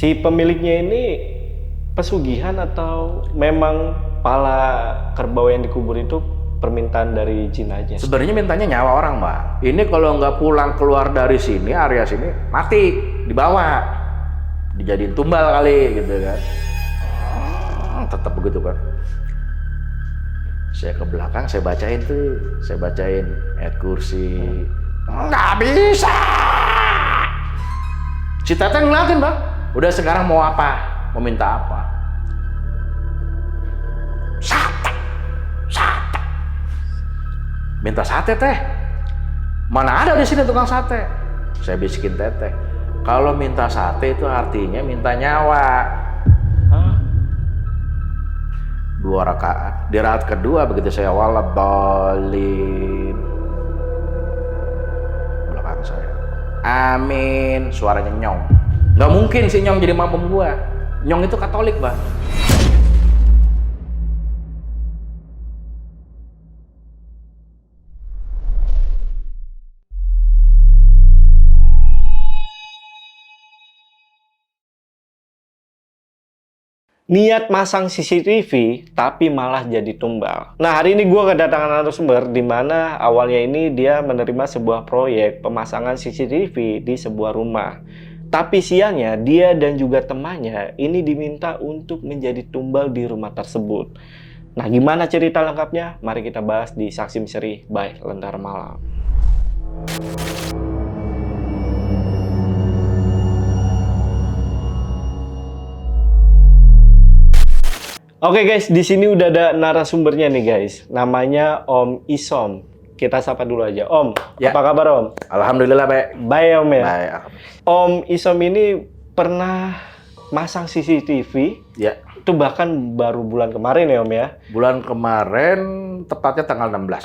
Si pemiliknya ini pesugihan atau memang pala kerbau yang dikubur itu permintaan dari jin aja? Sebenarnya mintanya nyawa orang, Mbak. Ini kalau nggak pulang keluar dari sini, area sini, mati, dibawa, dijadiin tumbal kali, gitu kan. Tetap begitu kan. Saya ke belakang, saya bacain ayat kursi. Nggak bisa. Si Teteh ngeliatin, Bang. Udah sekarang mau apa? Mau minta apa? Sate. Minta sate, Teh. Mana ada di sini tukang sate? Saya bisikin Teteh. Kalau minta sate itu artinya minta nyawa. Hah? 2 rakaat. Di rakaat kedua begitu saya waladhdallin. Belakang saya. Amin. Suaranya Nyong. Nggak mungkin si Nyong jadi mamam gua. Nyong itu Katolik, Bang. Niat masang CCTV, tapi malah jadi tumbal. Nah, hari ini gue kedatangan narasumber di mana awalnya ini dia menerima sebuah proyek pemasangan CCTV di sebuah rumah. Tapi sialnya, dia dan juga temannya ini diminta untuk menjadi tumbal di rumah tersebut. Nah, gimana cerita lengkapnya? Mari kita bahas di Saksi Misteri by Lentera Malam. Oke guys, di sini udah ada narasumbernya nih guys. Namanya Om Isom. Kita sapa dulu aja. Om, Ya. apa kabar Om? Alhamdulillah, baik. Baik Om ya. Baik. Om Isom ini pernah masang CCTV. Ya. Itu bahkan baru bulan kemarin ya Om ya. Bulan kemarin, tepatnya tanggal 16.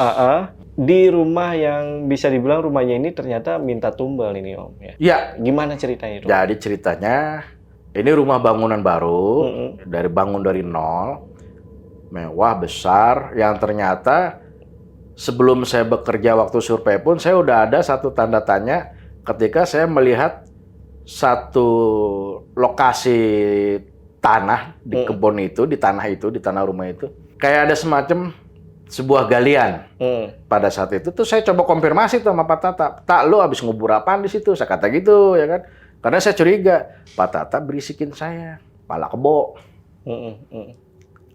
Di rumah yang bisa dibilang rumahnya ini ternyata minta tumbal ini Om ya. Ya. Gimana ceritanya itu? Jadi ceritanya, ini rumah bangunan baru, bangun dari nol, mewah, besar, yang ternyata sebelum saya bekerja waktu survei pun, saya udah ada satu tanda tanya ketika saya melihat satu lokasi tanah di kebun itu, di tanah rumah itu, kayak ada semacam sebuah galian. Pada saat itu tuh saya coba konfirmasi tuh sama Pak Tata, "Tak, lu habis ngubur apaan di situ?" Saya kata gitu, ya kan. Karena saya curiga, Pak Tata berisikin saya, pala kebo.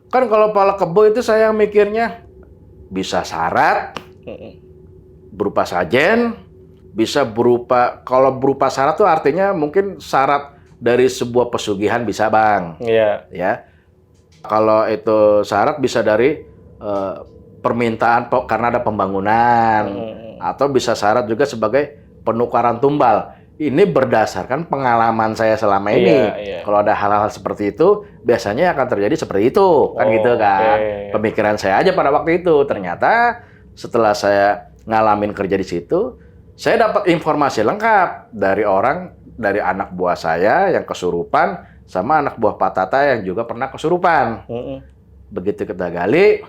Kan kalau pala kebo itu saya mikirnya bisa syarat, berupa sajen, bisa berupa, kalau berupa syarat tuh artinya mungkin syarat dari sebuah pesugihan bisa Bang. Iya. Ya. Kalau itu syarat bisa dari permintaan karena ada pembangunan, atau bisa syarat juga sebagai penukaran tumbal. Ini berdasarkan pengalaman saya selama ini. Kalau ada hal-hal seperti itu, biasanya akan terjadi seperti itu, kan gitu kan. Pemikiran saya aja pada waktu itu. Ternyata setelah saya ngalamin kerja di situ, saya dapat informasi lengkap dari anak buah saya yang kesurupan, sama anak buah Pak Tata yang juga pernah kesurupan. Begitu kita gali,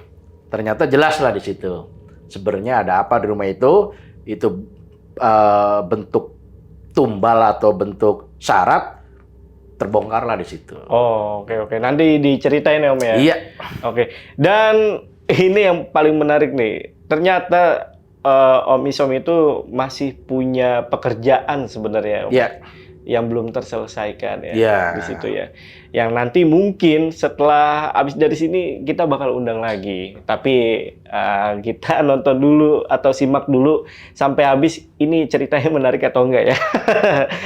ternyata jelaslah di situ. Sebenarnya ada apa di rumah itu bentuk tumbal atau bentuk syarat, terbongkarlah di situ. Oh, oke. Nanti diceritain ya Om ya? Iya. Oke. Dan ini yang paling menarik nih. Ternyata Om Isom itu masih punya pekerjaan sebenarnya Om. Iya. Yang belum terselesaikan ya. Iya. Di situ ya. Yang nanti mungkin setelah habis dari sini kita bakal undang lagi. Tapi kita nonton dulu atau simak dulu sampai habis, ini ceritanya menarik atau enggak ya.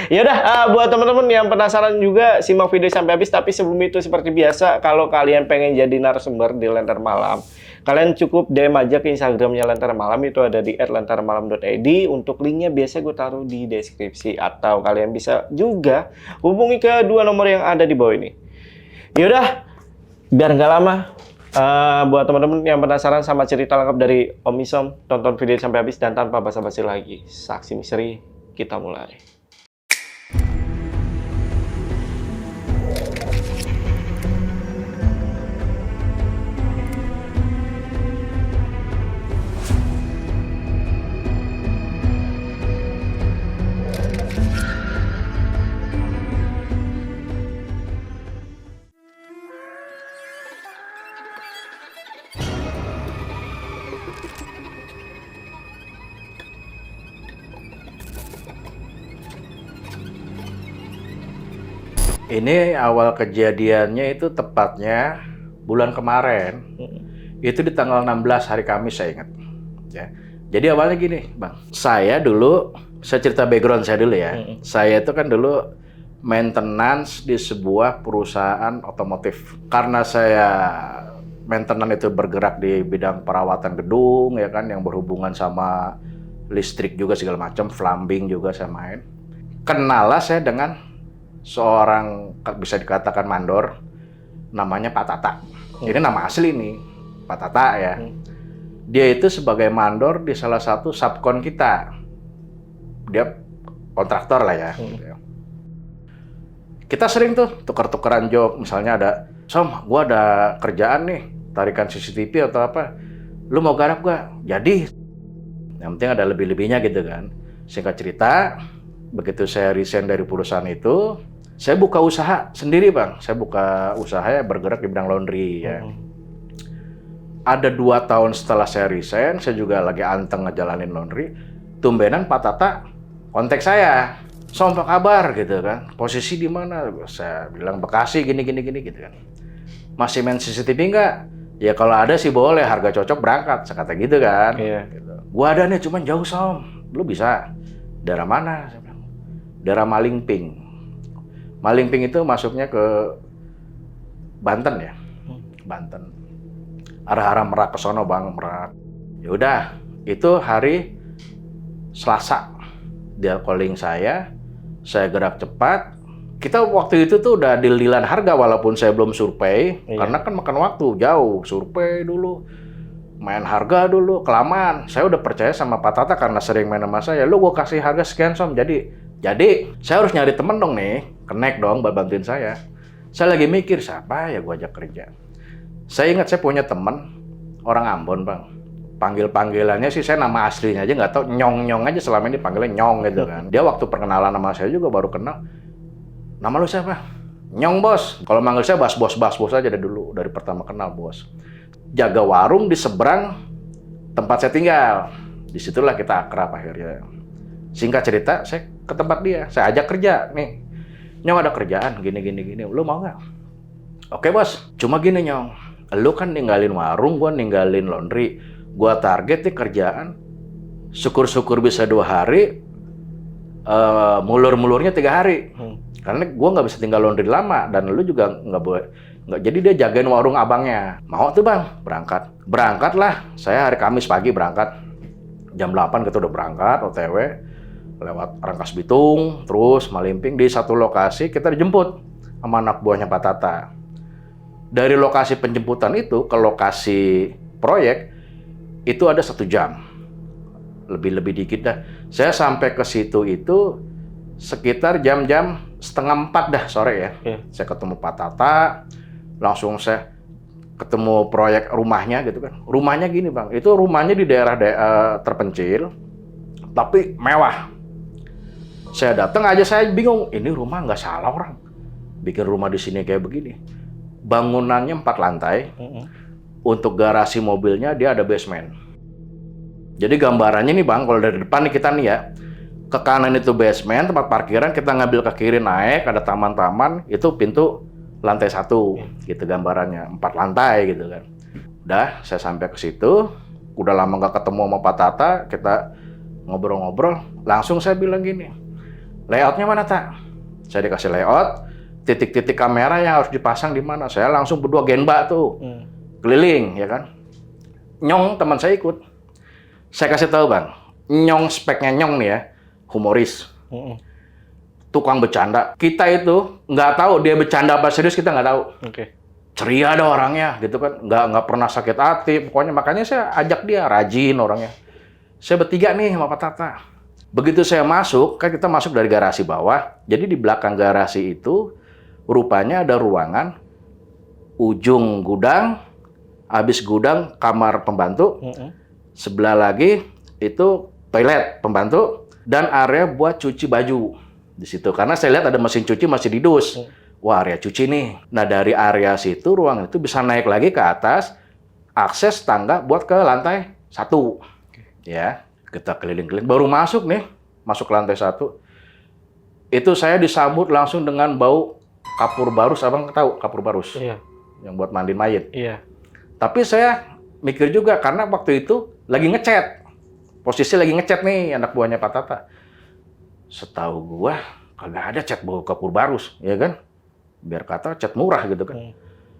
Ya udah, buat teman-teman yang penasaran juga simak video sampai habis. Tapi sebelum itu seperti biasa, kalau kalian pengen jadi narasumber di Lentera Malam, kalian cukup DM aja ke Instagramnya Lentera Malam, itu ada di @lenteramalam.id. Untuk linknya biasa gue taruh di deskripsi, atau kalian bisa juga hubungi ke 2 nomor yang ada di bawah ini. Yaudah, biar nggak lama, buat teman-teman yang penasaran sama cerita lengkap dari Om Isom, tonton video sampai habis, dan tanpa basa-basi lagi, Saksi Misteri, kita mulai. Ini awal kejadiannya itu tepatnya bulan kemarin. Itu di tanggal 16 hari Kamis saya ingat. Ya. Jadi awalnya gini, Bang. Saya cerita background saya dulu ya. Saya itu kan dulu maintenance di sebuah perusahaan otomotif. Karena saya maintenance itu bergerak di bidang perawatan gedung ya kan, yang berhubungan sama listrik juga segala macam, plumbing juga saya main. Kenalah saya dengan seorang bisa dikatakan mandor, namanya Pak Tata. Ini nama asli nih, Pak Tata ya. Dia itu sebagai mandor di salah satu subkon kita. Dia kontraktor lah ya. Kita sering tuh tuker-tukeran job. Misalnya ada, Som, gua ada kerjaan nih, tarikan CCTV atau apa. Lu mau garap gak? Jadi. Yang penting ada lebih-lebihnya gitu kan. Singkat cerita, begitu saya resign dari perusahaan itu, saya buka usaha sendiri, Bang. Saya buka usaha ya, bergerak di bidang laundry ya. Ada 2 tahun setelah saya resign, saya juga lagi anteng ngejalanin laundry. Tumbenan Pak Tata kontak saya. Som, apa kabar gitu kan? Posisi di mana? Saya bilang Bekasi gini gitu kan. Masih main CCTV nggak? Ya kalau ada sih boleh, harga cocok berangkat. Saya kata gitu kan. Iya. Gitu. Gua ada nih, cuman jauh Som. Lu bisa? Daerah mana? Saya bilang. Daerah Malingping. Malingping itu masuknya ke Banten ya. Banten. Arah-arah Merak ke sono, Bang, Merak. Ya udah, itu hari Selasa. Dia calling saya gerak cepat. Kita waktu itu tuh udah deal-dealan harga walaupun saya belum survei, karena kan makan waktu jauh, survei dulu, main harga dulu, kelamaan. Saya udah percaya sama Pak Tata karena sering main sama saya. Lu gua kasih harga sekian Som, jadi saya harus nyari temen dong nih, connect dong buat bantuin saya. Saya lagi mikir siapa ya gua ajak kerja. Saya ingat saya punya teman orang Ambon, Bang. Panggil-panggilannya sih saya nama aslinya aja nggak tahu, Nyong aja selama ini panggilnya Nyong gitu kan. Dia waktu perkenalan nama saya juga baru kenal. Nama lu siapa? Nyong, Bos. Kalau manggil saya bos aja dari dulu, dari pertama kenal, Bos. Jaga warung di seberang tempat saya tinggal. Disitulah kita akrab akhirnya. Singkat cerita, saya ke tempat dia, saya ajak kerja nih. Nyong ada kerjaan gini. Lu mau nggak? Oke, Bos. Cuma gini, Nyong. Lu kan ninggalin warung, gua ninggalin laundry. Gua target nih kerjaan, syukur-syukur bisa 2 hari, mulur-mulurnya 3 hari. Karena gua nggak bisa tinggal laundry lama, dan lu juga nggak boleh. Jadi dia jagain warung abangnya. Mau tuh, Bang, berangkat. Berangkatlah, saya hari Kamis pagi berangkat. Jam 8 kita udah berangkat, OTW. Lewat Rangkas Bitung, terus Malingping. Di satu lokasi kita dijemput sama anak buahnya Pak Tata. Dari lokasi penjemputan itu ke lokasi proyek, itu ada 1 jam, lebih dikit dah. Saya sampai ke situ itu sekitar jam-jam 3:30 dah sore ya. Saya ketemu Pak Tata, langsung saya ketemu proyek rumahnya gitu kan. Rumahnya gini, Bang, itu rumahnya di daerah terpencil, tapi mewah. Saya datang aja saya bingung, ini rumah nggak salah orang bikin rumah di sini kayak begini. Bangunannya 4 lantai. Untuk garasi mobilnya dia ada basement. Jadi gambarannya nih, Bang, kalau dari depan nih kita nih ya, ke kanan itu basement, tempat parkiran, kita ngambil ke kiri naik, ada taman-taman, itu pintu lantai 1, gitu gambarannya, 4 lantai gitu kan. Udah, saya sampai ke situ, udah lama nggak ketemu sama Pak Tata, kita ngobrol-ngobrol, langsung saya bilang gini, layoutnya mana, Tak? Saya dikasih layout, titik-titik kamera yang harus dipasang di mana. Saya langsung berdua genba tuh. Keliling, ya kan? Nyong, teman saya ikut. Saya kasih tahu, Bang, Nyong speknya Nyong nih ya, humoris. Tukang bercanda. Kita itu nggak tahu dia bercanda apa serius, kita nggak tahu. Ceria ada orangnya, gitu kan. Nggak pernah sakit hati, pokoknya. Makanya saya ajak dia, rajin orangnya. Saya bertiga nih sama Pak Tata. Begitu saya masuk, kan kita masuk dari garasi bawah. Jadi di belakang garasi itu, rupanya ada ruangan, ujung gudang, habis gudang kamar pembantu, sebelah lagi itu toilet pembantu dan area buat cuci baju di situ. Karena saya lihat ada mesin cuci masih di dus. Wah, area cuci nih. Nah, dari area situ ruangan itu bisa naik lagi ke atas, akses tangga buat ke lantai 1. Ya, kita keliling-keliling. Baru masuk nih, masuk ke lantai 1. Itu saya disambut langsung dengan bau kapur barus, abang tahu kapur barus? Iya. Yang buat mandiin mayat. Iya. Tapi saya mikir juga, karena waktu itu lagi ngecat. Posisi lagi ngecat nih anak buahnya Pak Tata. Setahu gua kagak ada cat bau kapur barus, ya kan? Biar kata cat murah gitu kan.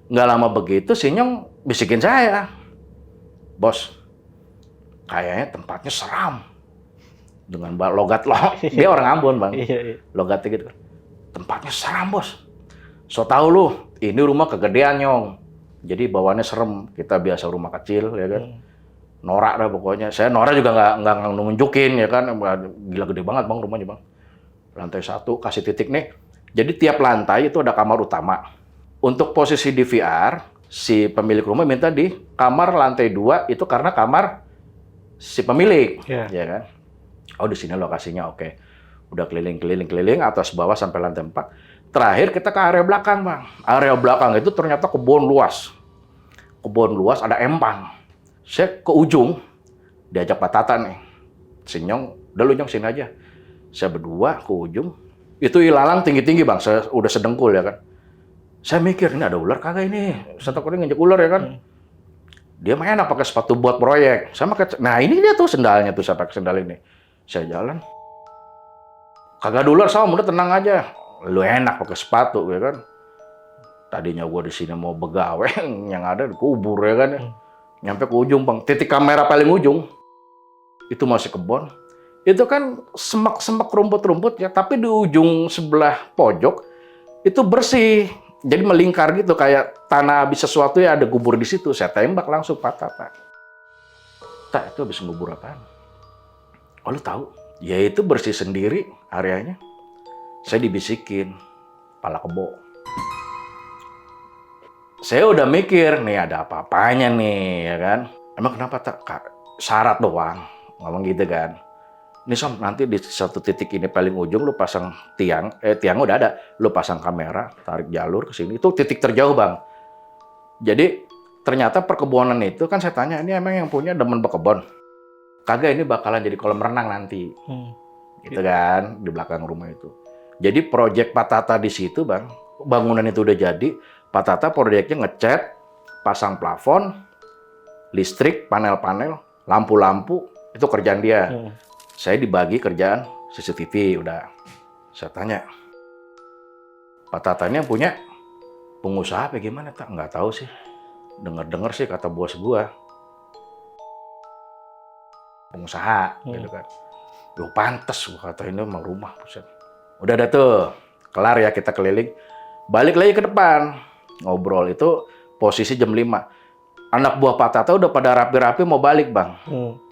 Nggak lama begitu si Nyong bisikin saya. Bos, kayaknya tempatnya seram. Dengan logat dia orang Ambon, Bang. Iya. Logatnya gitu. Tempatnya seram, Bos. So tahu lu, ini rumah kegedean, Nyong. Jadi bawaannya serem. Kita biasa rumah kecil, ya kan. Norak dah pokoknya. Saya norak juga nggak nunjukin, ya kan. Gila gede banget, Bang, rumahnya, Bang. Lantai 1, kasih titik nih. Jadi tiap lantai itu ada kamar utama. Untuk posisi DVR, si pemilik rumah minta di kamar lantai 2 itu karena kamar si pemilik, ya kan. Oh, di sini lokasinya oke. Udah keliling atas bawah sampai lantai 4. Terakhir kita ke area belakang, Bang. Area belakang itu ternyata kebun luas. Kebun luas, ada empang. Saya ke ujung, diajak Pak Tata nih. Si Nyong, udah lu Nyong sini aja. Saya berdua ke ujung. Itu ilalang tinggi-tinggi, Bang. Saya udah sedengkul, ya kan. Saya mikir, ini ada ular kagak ini? Saya takutnya nginjek ular, ya kan. Dia main pakai sepatu buat proyek. Saya pakai, nah ini dia tuh sendalnya tuh, saya pakai sendal ini. Saya jalan. Kagak ada ular, sama udah tenang aja. Lu enak pakai sepatu, ya kan. Tadinya gua di sini mau begawe, yang ada dikubur, ya kan. Nyampe ke ujung, Bang. Titik kamera paling ujung. Itu masih kebon. Itu kan semak-semak rumput-rumput ya, tapi di ujung sebelah pojok itu bersih. Jadi melingkar gitu, kayak tanah habis sesuatu ya, ada gubur di situ. Saya tembak langsung Pak Tata. Tak, itu habis ngubur apaan? Oh, lu tahu? Ya itu bersih sendiri areanya. Saya dibisikin, pala kebo. Saya udah mikir, nih ada apa-apanya nih, ya kan? Emang kenapa tak? Syarat doang, ngomong gitu kan. Ini Som, nanti di satu titik ini paling ujung lu pasang tiang udah ada. Lu pasang kamera, tarik jalur ke sini. Itu titik terjauh, Bang. Jadi ternyata perkebunan itu kan saya tanya, ini emang yang punya demen berkebun? Kagak, ini bakalan jadi kolam renang nanti. Gitu kan, di belakang rumah itu. Jadi proyek Pak Tata di situ, Bang. Bangunan itu udah jadi, Pak Tata proyeknya ngecat, pasang plafon, listrik, panel-panel, lampu-lampu, itu kerjaan dia. Saya dibagi kerjaan CCTV, udah. Saya tanya, Pak Tata ini yang punya pengusaha apa gimana, tak? Nggak tahu sih. Dengar-dengar sih kata bos gua. Pengusaha, gitu kan. Loh pantes, gua kata ini emang rumah. Buset. Udah ada tuh, kelar ya kita keliling. Balik lagi ke depan, ngobrol itu posisi jam 5. Anak buah Pak Tata udah pada rapi-rapi mau balik, Bang.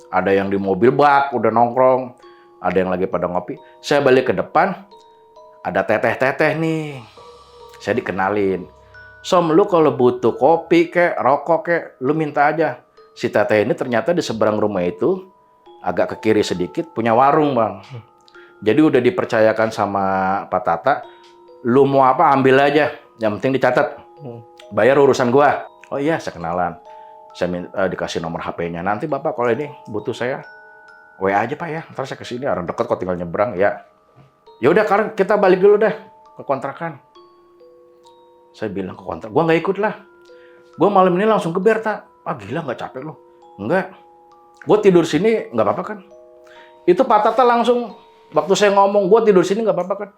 Ada yang di mobil bak, udah nongkrong. Ada yang lagi pada ngopi. Saya balik ke depan, ada teteh-teteh nih. Saya dikenalin. Som, lu kalau butuh kopi kek, rokok kek, lu minta aja. Si teteh ini ternyata di seberang rumah itu, agak ke kiri sedikit, punya warung, Bang. Jadi udah dipercayakan sama Pak Tata, lu mau apa ambil aja, yang penting dicatat. Bayar urusan gua. Oh iya, saya kenalan. Saya dikasih nomor HP-nya. Nanti Bapak kalau ini butuh saya, WA aja Pak ya. Ntar saya kesini, orang dekat kok tinggal nyebrang. Ya udah, sekarang kita balik dulu dah ke kontrakan. Saya bilang ke kontrak, gua nggak ikut lah. Gua malam ini langsung ke bar, tak. Ah gila, nggak capek lo? Enggak. Gua tidur sini nggak apa-apa kan? Itu Pak Tata langsung, waktu saya ngomong gua tidur sini nggak apa-apa kan?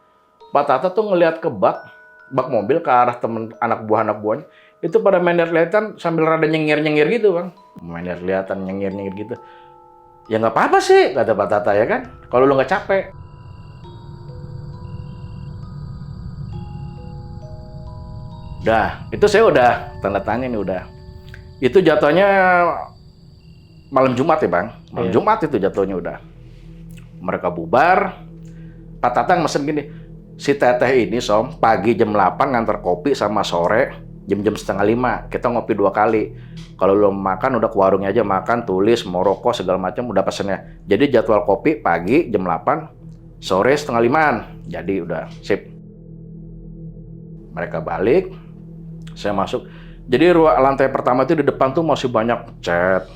Pak Tata tuh ngelihat ke bak mobil ke arah temen anak buahnya. Itu pada main lihat-lihatan sambil rada nyengir-nyengir gitu, Bang. Main lihat-lihatan, nyengir-nyengir gitu. Ya nggak apa-apa sih, kata Pak Tata, ya kan? Kalau lu nggak capek. Udah, itu saya udah tanda tanya nih udah. Itu jatuhnya malam Jumat ya, Bang. Malam Jumat itu jatuhnya udah. Mereka bubar. Pak Tata mesen gini, si teteh ini Som, pagi jam 8 ngantar kopi sama sore jam-jam 4:30. Kita ngopi 2 kali. Kalau lo makan udah ke warungnya aja, makan, tulis, mau rokok segala macam udah pesennya. Jadi jadwal kopi pagi jam 8, sore 4:30. Jadi udah sip. Mereka balik, saya masuk. Jadi lantai pertama itu di depan tuh masih banyak cat.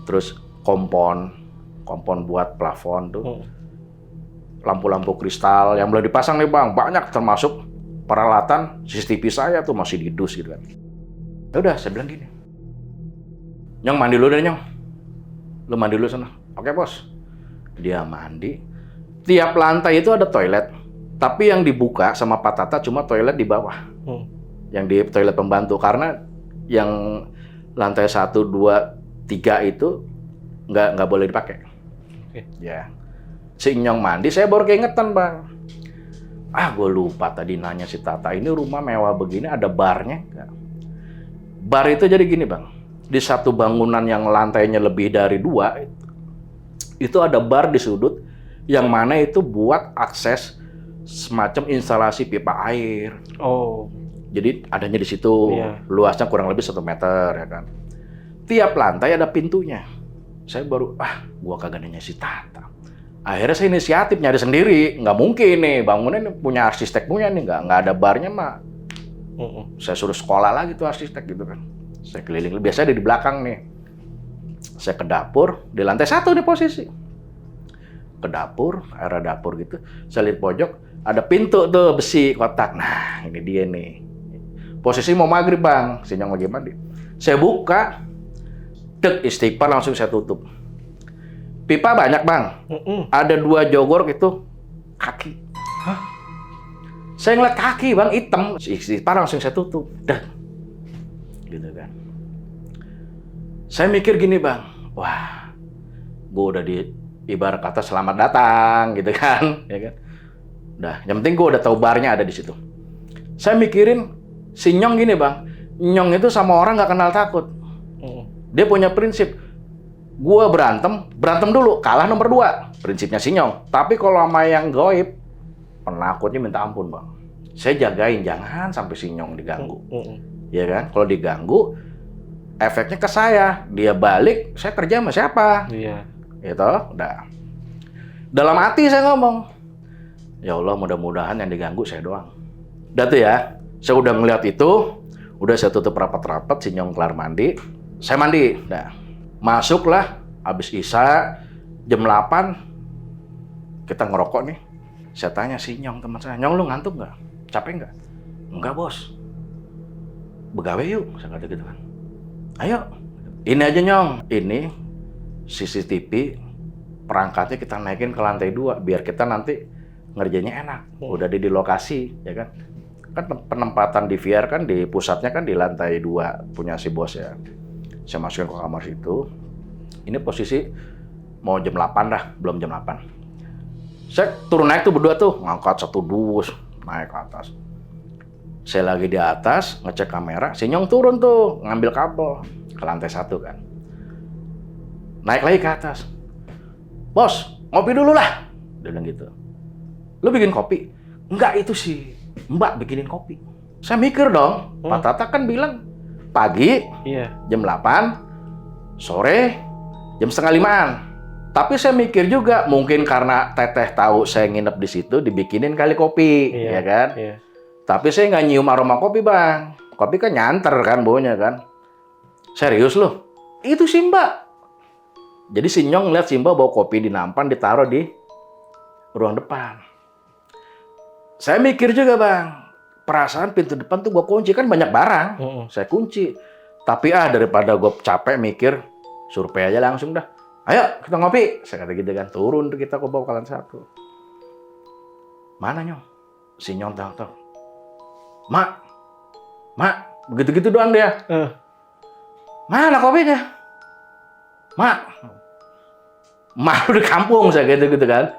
Terus kompon buat plafon tuh. Lampu-lampu kristal yang belum dipasang nih, Bang, banyak termasuk peralatan CCTV saya tuh masih di dus gitu kan. Ya udah, saya bilang gini, Nyong mandi dulu deh Nyong, lu mandi dulu sana. Oke bos. Dia mandi. Tiap lantai itu ada toilet, tapi yang dibuka sama Pak Tata cuma toilet di bawah, yang di toilet pembantu, karena yang lantai 1, 2, 3 itu nggak boleh dipakai. Ya, si Nyong mandi, saya baru keingetan bang. Gue lupa tadi nanya si Tata, ini rumah mewah begini ada barnya nggak? Bar itu jadi gini bang, di satu bangunan yang lantainya lebih dari 2, itu ada bar di sudut, yang mana itu buat akses semacam instalasi pipa air. Oh. Jadi adanya di situ, luasnya kurang lebih 1 meter ya kan. Tiap lantai ada pintunya. Saya baru, gua kagak nanya si Tata. Akhirnya saya inisiatif nyari sendiri. Nggak mungkin nih, bangunan ini punya arsitek punya nih, nggak ada barnya mah. Saya suruh sekolah lagi tuh arsitek gitu kan. Saya keliling, biasanya di belakang nih. Saya ke dapur, di lantai 1 nih posisi. Ke dapur, area dapur gitu. Saya lihat pojok, ada pintu tuh besi kotak. Nah, ini dia nih. Posisi mau maghrib bang, si Nyong lagi mandi. Saya buka, istighfar langsung saya tutup. Pipa banyak bang, ada 2 jogor gitu, kaki. Hah? Saya ngeliat kaki bang, hitam. Istighfar langsung saya tutup. Gitu kan. Saya mikir gini bang, wah, gue udah ibarat kata selamat datang gitu kan, ya kan. Udah, yang penting gue udah tahu barnya ada di situ. Saya mikirin si Nyong gini bang, Nyong itu sama orang nggak kenal takut. Dia punya prinsip, gue berantem dulu, kalah nomor 2, prinsipnya si Nyong. Tapi kalau sama yang goib, penakutnya minta ampun bang. Saya jagain jangan sampai si Nyong diganggu, ya kan? Kalau diganggu, efeknya ke saya, dia balik, saya kerja sama siapa? Iya. Gitu, udah. Dalam hati saya ngomong, ya Allah mudah-mudahan yang diganggu saya doang. Udah tuh ya, saya udah ngeliat itu, udah saya tutup rapat-rapat, si Nyong kelar mandi, saya mandi. Nah, masuklah, habis Isya, jam 8, kita ngerokok nih. Saya tanya si Nyong, teman saya, Nyong lu ngantuk nggak? Capek nggak? Enggak bos. Begawe yuk, saya kata gitu kan. Ayo, ini aja Nyong, ini CCTV perangkatnya kita naikin ke lantai 2 biar kita nanti ngerjainnya enak. Udah di lokasi, ya kan? Kan penempatan di VR kan di pusatnya kan di lantai 2 punya si bos ya. Saya masukin ke kamar situ. Ini posisi mau jam 8 dah, belum jam 8. Saya turun naik tuh berdua tuh, ngangkat 1 dus, naik ke atas. Saya lagi di atas, ngecek kamera, si Nyong turun tuh, ngambil kabel ke lantai 1 kan. Naik lagi ke atas. Bos, ngopi dulu lah. Dia bilang gitu. Lu bikin kopi? Enggak, itu sih Mbak bikinin kopi. Saya mikir dong, Pak Tata kan bilang pagi, jam 8, sore, jam setengah 5-an. Tapi saya mikir juga, mungkin karena Teteh tahu saya nginep di situ, dibikinin kali kopi, ya kan? Tapi saya nggak nyium aroma kopi, Bang. Kopi kan nyanter kan baunya kan. Serius loh? Itu sih Mbak. Jadi si Nyong ngeliat si Mbak bawa kopi di nampan, ditaruh di ruang depan. Saya mikir juga Bang, perasaan pintu depan tuh gue kunci, kan banyak barang. Saya kunci. Tapi daripada gue capek mikir, survei aja langsung dah. Ayo kita ngopi. Saya kata gitu kan, turun tuh kita ke bawah kalian 1. Mana Nyong? Si Nyong tahu. Mak, begitu-gitu doang dia. Mana kopinya? Mak udah kampung, saya gitu kan.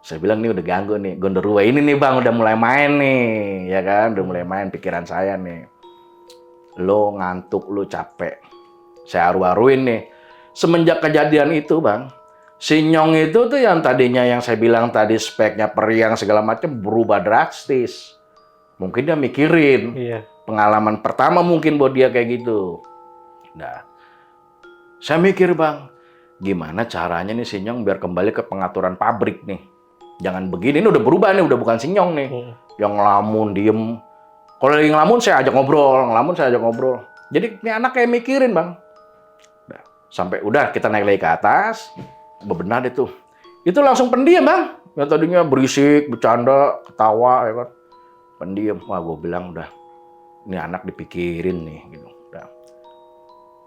Saya bilang, nih udah ganggu nih, gondorua ini nih Bang, udah mulai main nih, ya kan, udah mulai main pikiran saya nih. Lo ngantuk, lo capek. Saya aru-aruin nih. Semenjak kejadian itu Bang, si Nyong itu tuh yang tadinya yang saya bilang tadi speknya periang segala macam berubah drastis. Mungkin dia mikirin, pengalaman pertama mungkin buat dia kayak gitu. Nah, saya mikir Bang, gimana caranya nih si Nyong biar kembali ke pengaturan pabrik nih. Jangan begini, ini udah berubah nih, udah bukan si Nyong nih. Yang ngelamun, diem. Kalau lagi ngelamun saya ajak ngobrol. Jadi ini anak kayak mikirin Bang. Nah, sampai udah kita naik lagi ke atas, bebenah deh tuh. Itu langsung pendiam Bang. Yang tadinya berisik, bercanda, ketawa, ya kan. pendiam. Wah, gue bilang udah, ini anak dipikirin nih, gitu. Udah,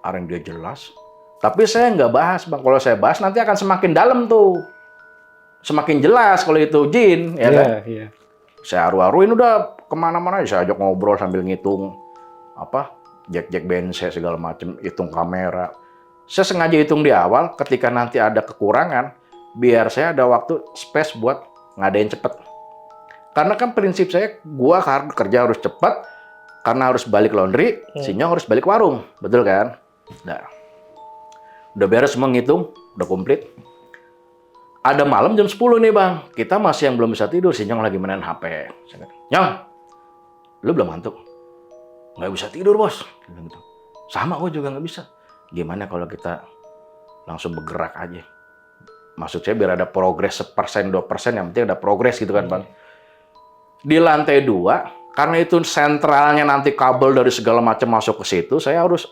orang dia jelas. Tapi saya nggak bahas, Bang. Kalau saya bahas nanti akan semakin dalam tuh, semakin jelas kalau itu jin, ya kan? Iya. Saya aru-aruin udah kemana-mana, saya ajak ngobrol sambil ngitung apa, jack bensin segala macem, hitung kamera. Saya sengaja hitung di awal, ketika nanti ada kekurangan, biar saya ada waktu space buat ngadain cepet. Karena kan prinsip saya, gua kerja harus cepet, karena harus balik laundry, si Nyong harus balik warung, betul kan? Nah, udah beres semua ngitung, udah komplit. Ada malam jam 10 nih Bang, kita masih yang belum bisa tidur, si Nyong lagi mainin HP. Saya kata, Nyong, lu belum ngantuk? Nggak bisa tidur bos. Sama gue juga nggak bisa. Gimana kalau kita langsung bergerak aja? Maksud saya biar ada progres 1%, 2%, yang penting ada progres gitu kan Bang. Di lantai 2, karena itu sentralnya nanti kabel dari segala macam masuk ke situ, saya harus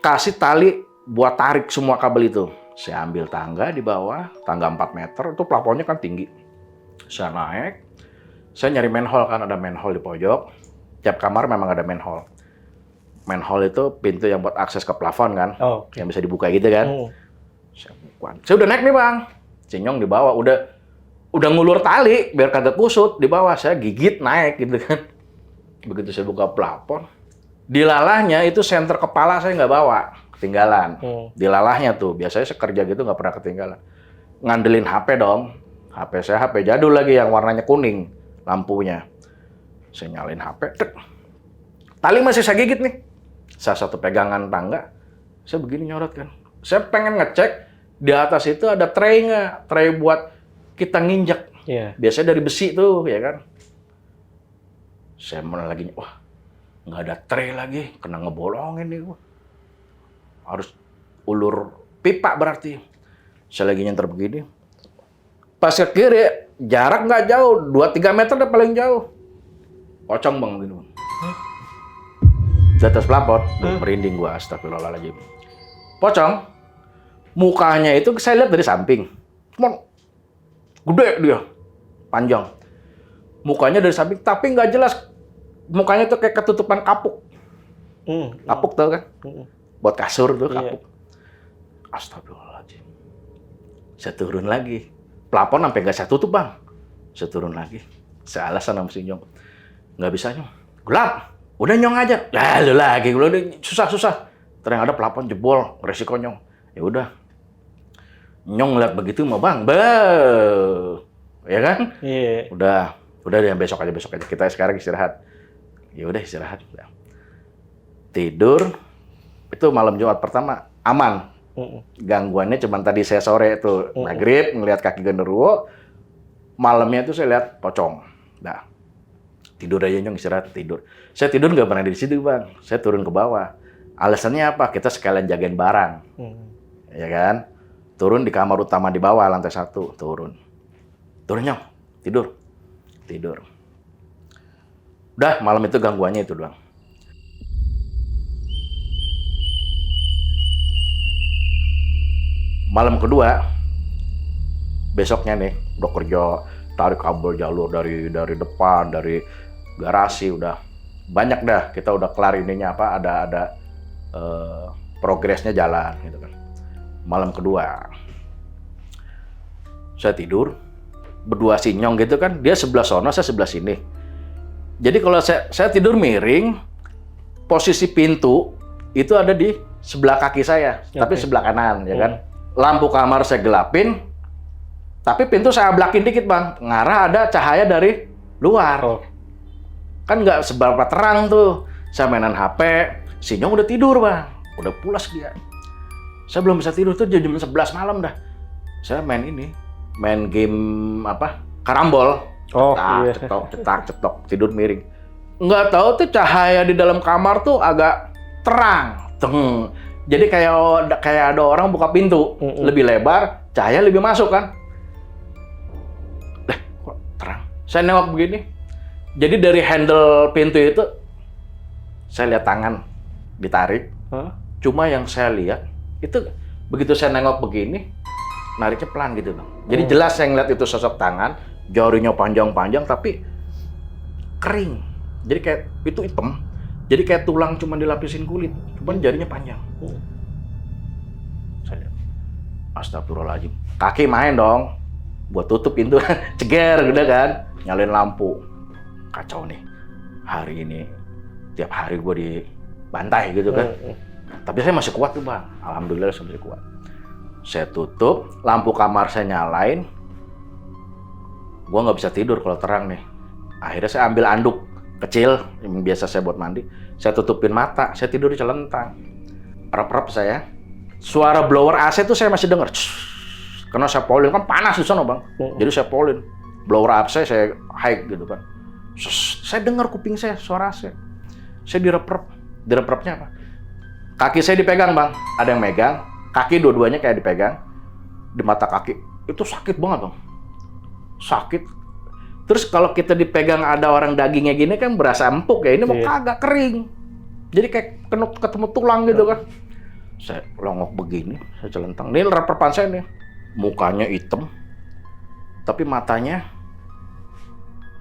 kasih tali buat tarik semua kabel itu. Saya ambil tangga di bawah, tangga 4 meter, itu plafonnya kan tinggi. Saya naik, saya nyari manhole kan, ada manhole di pojok. Tiap kamar memang ada manhole. Manhole itu pintu yang buat akses ke plafon kan, yang bisa dibuka gitu kan. Saya udah naik nih Bang, si Nyong di bawah, udah ngulur tali biar kagak kusut di bawah. Saya gigit naik gitu kan. Begitu saya buka plafon, dilalahnya itu senter kepala saya nggak bawa, ketinggalan. Dilalahnya tuh, biasanya saya kerja gitu nggak pernah ketinggalan. Ngandelin HP dong, HP saya HP jadul lagi yang warnanya kuning lampunya. Saya nyalain HP, tali masih saya gigit nih. Salah satu pegangan tangga, saya begini nyorot kan. Saya pengen ngecek di atas itu ada tray nggak, tray buat kita nginjek. Biasanya dari besi tuh, ya kan. Saya mulai lagi, wah nggak ada tray lagi, kena ngebolongin nih gua. Harus ulur pipa berarti. Saya lagi nyentar begini. Pas ke kiri, jarak nggak jauh, 2-3 meter udah paling jauh. Pocong Bang begini Bang. Di atas plafon, merinding gua, astagfirullahaladzim. Pocong, mukanya itu saya lihat dari samping. Cuma gede dia, panjang. Mukanya dari samping, tapi nggak jelas. Mukanya tuh kayak ketutupan kapuk. Kapuk tau kan? Buat kasur tuh kapuk. Astagfirullahaladzim. Saya turun lagi. Plafon sampai nggak saya tutup Bang. Saya turun lagi. Saya alasan sama si Nyong. Nggak bisa Nyong. Gelap. Udah Nyong aja. Lalu lagi. Udah susah. Ternyata plafon jebol. Resiko Nyong. Ya udah. Nyong ngeliat begitu mah Bang. Ya kan? Iya. Udah deh besok aja. Kita sekarang istirahat. Ya udah istirahat. Tidur. Itu malam Jumat pertama aman. Gangguannya cuma tadi saya sore itu maghrib ngelihat kaki genderuwo. Malamnya itu saya lihat pocong. Nah, tidur aja Nyong, istirahat, tidur. Saya tidur nggak pernah di situ Bang. Saya turun ke bawah. Alasannya apa? Kita sekalian jagain barang. Ya kan? Turun di kamar utama di bawah, lantai 1. Turun Nyong. Tidur. Udah, malam itu gangguannya itu doang. Malam kedua, besoknya nih, udah kerja, tarik kabel jalur dari depan, dari garasi, udah banyak dah. Kita udah kelar ininya apa, ada progresnya jalan gitu kan. Malam kedua, saya tidur, berdua si Nyong gitu kan, dia sebelah sono, saya sebelah sini. Jadi kalau saya tidur miring, posisi pintu itu ada di sebelah kaki saya, tapi sebelah kanan, ya kan. Lampu kamar saya gelapin, tapi pintu saya ablakin dikit Bang, ngarah ada cahaya dari luar. Kan nggak seberapa terang tuh. Saya mainan HP, si Nyong udah tidur Bang, udah pulas dia. Saya belum bisa tidur tuh jam 11 malam dah. Saya main game apa? Karambol. Cetok, tidur miring. Nggak tahu tuh cahaya di dalam kamar tuh agak terang. Jadi kayak ada orang buka pintu, lebih lebar, cahaya lebih masuk kan. Kok terang? Saya nengok begini. Jadi dari handle pintu itu, saya lihat tangan ditarik. Cuma yang saya lihat, itu begitu saya nengok begini, nariknya pelan gitu Bang. Jadi jelas saya ngeliat itu sosok tangan, jarinya panjang-panjang, tapi kering. Jadi kayak itu hitam. Jadi kayak tulang cuma dilapisin kulit, cuman jarinya panjang. Saya lihat, astagfirullahaladzim. Kaki main dong, buat tutup pintu, ceger udah kan, nyalain lampu. Kacau nih, hari ini tiap hari gue dibantai gitu kan. Tapi saya masih kuat tuh bang, alhamdulillah saya masih kuat. Saya tutup, lampu kamar saya nyalain. Gue nggak bisa tidur kalau terang nih. Akhirnya saya ambil anduk kecil yang biasa saya buat mandi. Saya tutupin mata, saya tidur di celentang. Rep-rep saya. Suara blower AC itu saya masih dengar. Karena saya polin, kan panas di sana bang. Jadi saya polin. Blower AC saya high gitu kan. Saya dengar kuping saya, suara AC. Saya direp-rep. Direp-repnya apa? Kaki saya dipegang bang. Ada yang megang. Kaki dua-duanya kayak dipegang. Di mata kaki. Itu sakit banget bang. Sakit. Terus kalau kita dipegang ada orang dagingnya gini kan berasa empuk ya. Ini mau kagak kering. Jadi kayak ketemu tulang gitu kan. Saya longok begini, saya celentang. Ini rep-repan saya nih. Mukanya hitam. Tapi matanya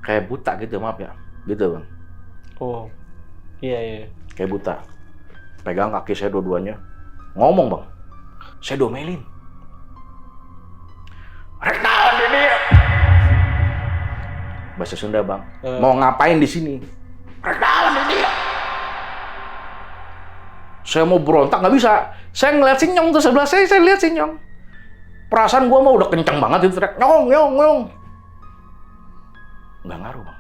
kayak buta gitu, maaf ya. Gitu bang. Oh, iya. Kayak buta. Pegang kaki saya dua-duanya. Ngomong bang. Saya domelin. Reknawan ini. Bahasa Sunda bang. Mau ngapain di sini? Reknawan ini. Saya mau berontak nggak bisa. Saya ngeliat si Nyong tuh sebelah saya lihat si Nyong. Perasaan gua mah udah kencang banget itu teriak. Nyong. Nggak ngaruh bang.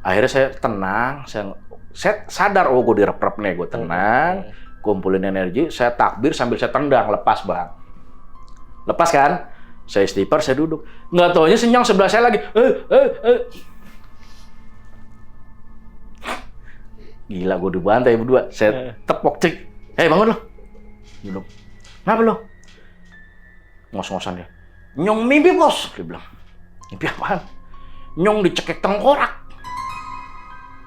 Akhirnya saya tenang. Saya sadar, oh gue direp-rep nih. Gue tenang. Kumpulin energi. Saya takbir sambil saya tendang. Lepas bang. Lepas kan? Saya istighfar, saya duduk. Nggak taunya si Nyong sebelah saya lagi. Gila, gue dibantai berdua. Saya tepok cek. Hei bangun lo. Duduk. Kenapa lo? Ngos-ngosan dia. Nyong mimpi bos. Dia bilang. Mimpi apaan? Nyong dicekek tengkorak.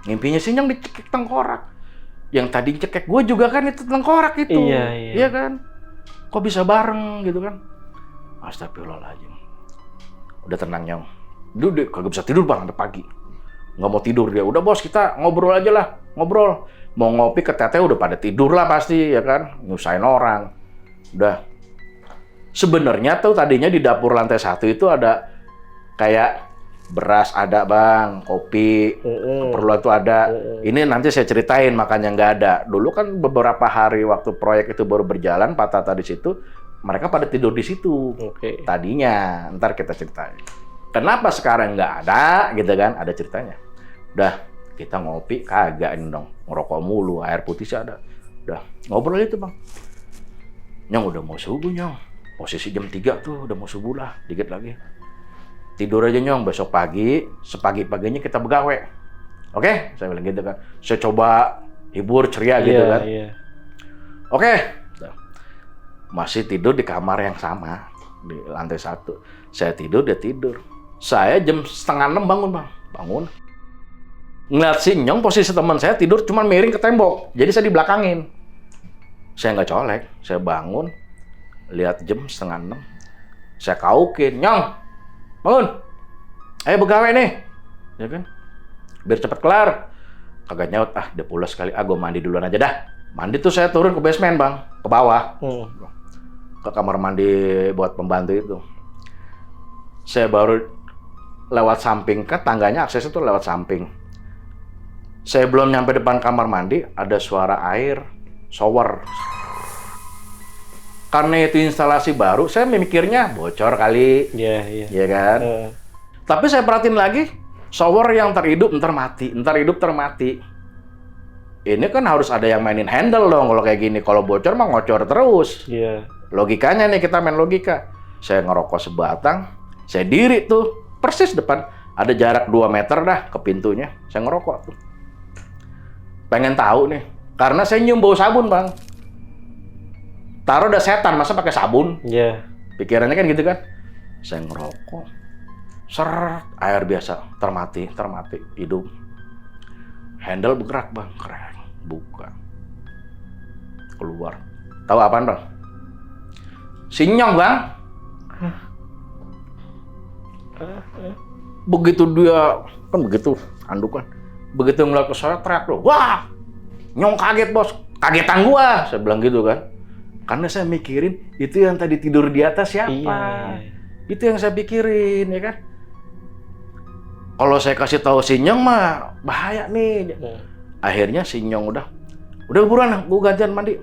Mimpinya si Nyong dicekek tengkorak. Yang tadi cekek gue juga kan itu tengkorak itu. Iya kan? Kok bisa bareng gitu kan? Astagfirullahaladzim. Udah tenang Nyong. Duduk, kagak bisa tidur bang, sampai pagi. Nggak mau tidur dia. Udah bos, kita ngobrol aja lah. Ngobrol. Mau ngopi ke teteh udah pada tidur lah pasti, ya kan? Nyusahin orang. Udah. Sebenarnya tuh tadinya di dapur lantai 1 itu ada kayak beras ada bang, kopi, keperluan tuh ada. Ini nanti saya ceritain makanya nggak ada. Dulu kan beberapa hari waktu proyek itu baru berjalan, Pak Tata di situ, mereka pada tidur di situ. Tadinya, ntar kita ceritain. Kenapa sekarang nggak ada, gitu kan? Ada ceritanya. Udah, kita ngopi, kagak ini dong. Ngerokok mulu, air putih sih ada. Udah, ngobrol itu bang. Nyong udah mau subuh Nyong. Posisi jam 3 tuh, udah mau subuh lah, dikit lagi. Tidur aja Nyong, besok pagi, sepagi-paginya kita begawe. Oke? Saya bilang gitu kan. Saya coba hibur, ceria gitu kan. Oke. Masih tidur di kamar yang sama, di lantai 1. Saya tidur, dia tidur. Saya jam 5:30 bangun bang. Bangun. Ngeliat si Nyong, posisi teman saya tidur cuman miring ke tembok. Jadi saya dibelakangin. Saya nggak colek. Saya bangun. Lihat jam 5:30. Saya kaukin. Nyong, bangun. Ayo begawe nih. Ya kan? Biar cepet kelar. Kagak nyaut. Ah, udah pulas sekali. Ah, gue mandi duluan aja dah. Mandi tuh saya turun ke basement bang. Ke bawah. Ke kamar mandi buat pembantu itu. Saya baru lewat samping. Kan tangganya aksesnya tuh lewat samping. Saya belum nyampe depan kamar mandi. Ada suara air. Shower. Karena itu instalasi baru, saya memikirnya bocor kali. Iya kan? Tapi saya perhatiin lagi, shower yang terhidup ntar mati, ntar hidup termati. Ini kan harus ada yang mainin handle dong kalau kayak gini. Kalau bocor mah ngocor terus. Logikanya nih, kita main logika. Saya ngerokok sebatang, saya diri tuh, persis depan. Ada jarak 2 meter dah ke pintunya. Saya ngerokok tuh. Pengen tahu nih, karena saya nyium bau sabun bang. Taruh udah setan, masa pakai sabun? Pikirannya kan gitu kan. Saya ngerokok. Seret, air biasa. Termati, hidup. Handle bergerak bang, keren. Buka. Keluar. Tahu apaan bang? Si Nyong bang. Begitu dia, kan begitu, anduk kan. Begitu ngeliat ke saya teriak tuh, wah, Nyong kaget bos, kagetan gua, saya bilang gitu kan. Karena saya mikirin itu yang tadi tidur di atas siapa, Iya. itu yang saya pikirin ya kan. Kalau saya kasih tahu si Nyong mah bahaya nih. Akhirnya si Nyong udah buruan, gua gantian mandi.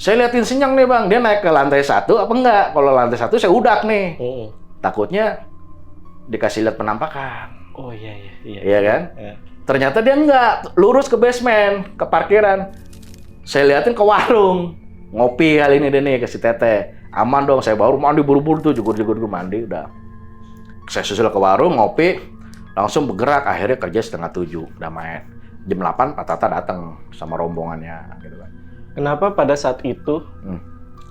Saya liatin si Nyong nih bang, dia naik ke lantai 1 apa enggak? Kalau lantai 1 saya udak nih, takutnya dikasih lihat penampakan. Oh iya. Iya kan? Ternyata dia enggak, lurus ke basement, ke parkiran. Saya liatin ke warung, ngopi kali ini deh nih ke si Teteh. Aman dong, saya baru mandi buru-buru tuh, jugur-jugur mandi udah. Saya susul ke warung, ngopi, langsung bergerak. Akhirnya kerja setengah 7, udah main. Jam 8 Pak Tata datang sama rombongannya gitu kan. Kenapa pada saat itu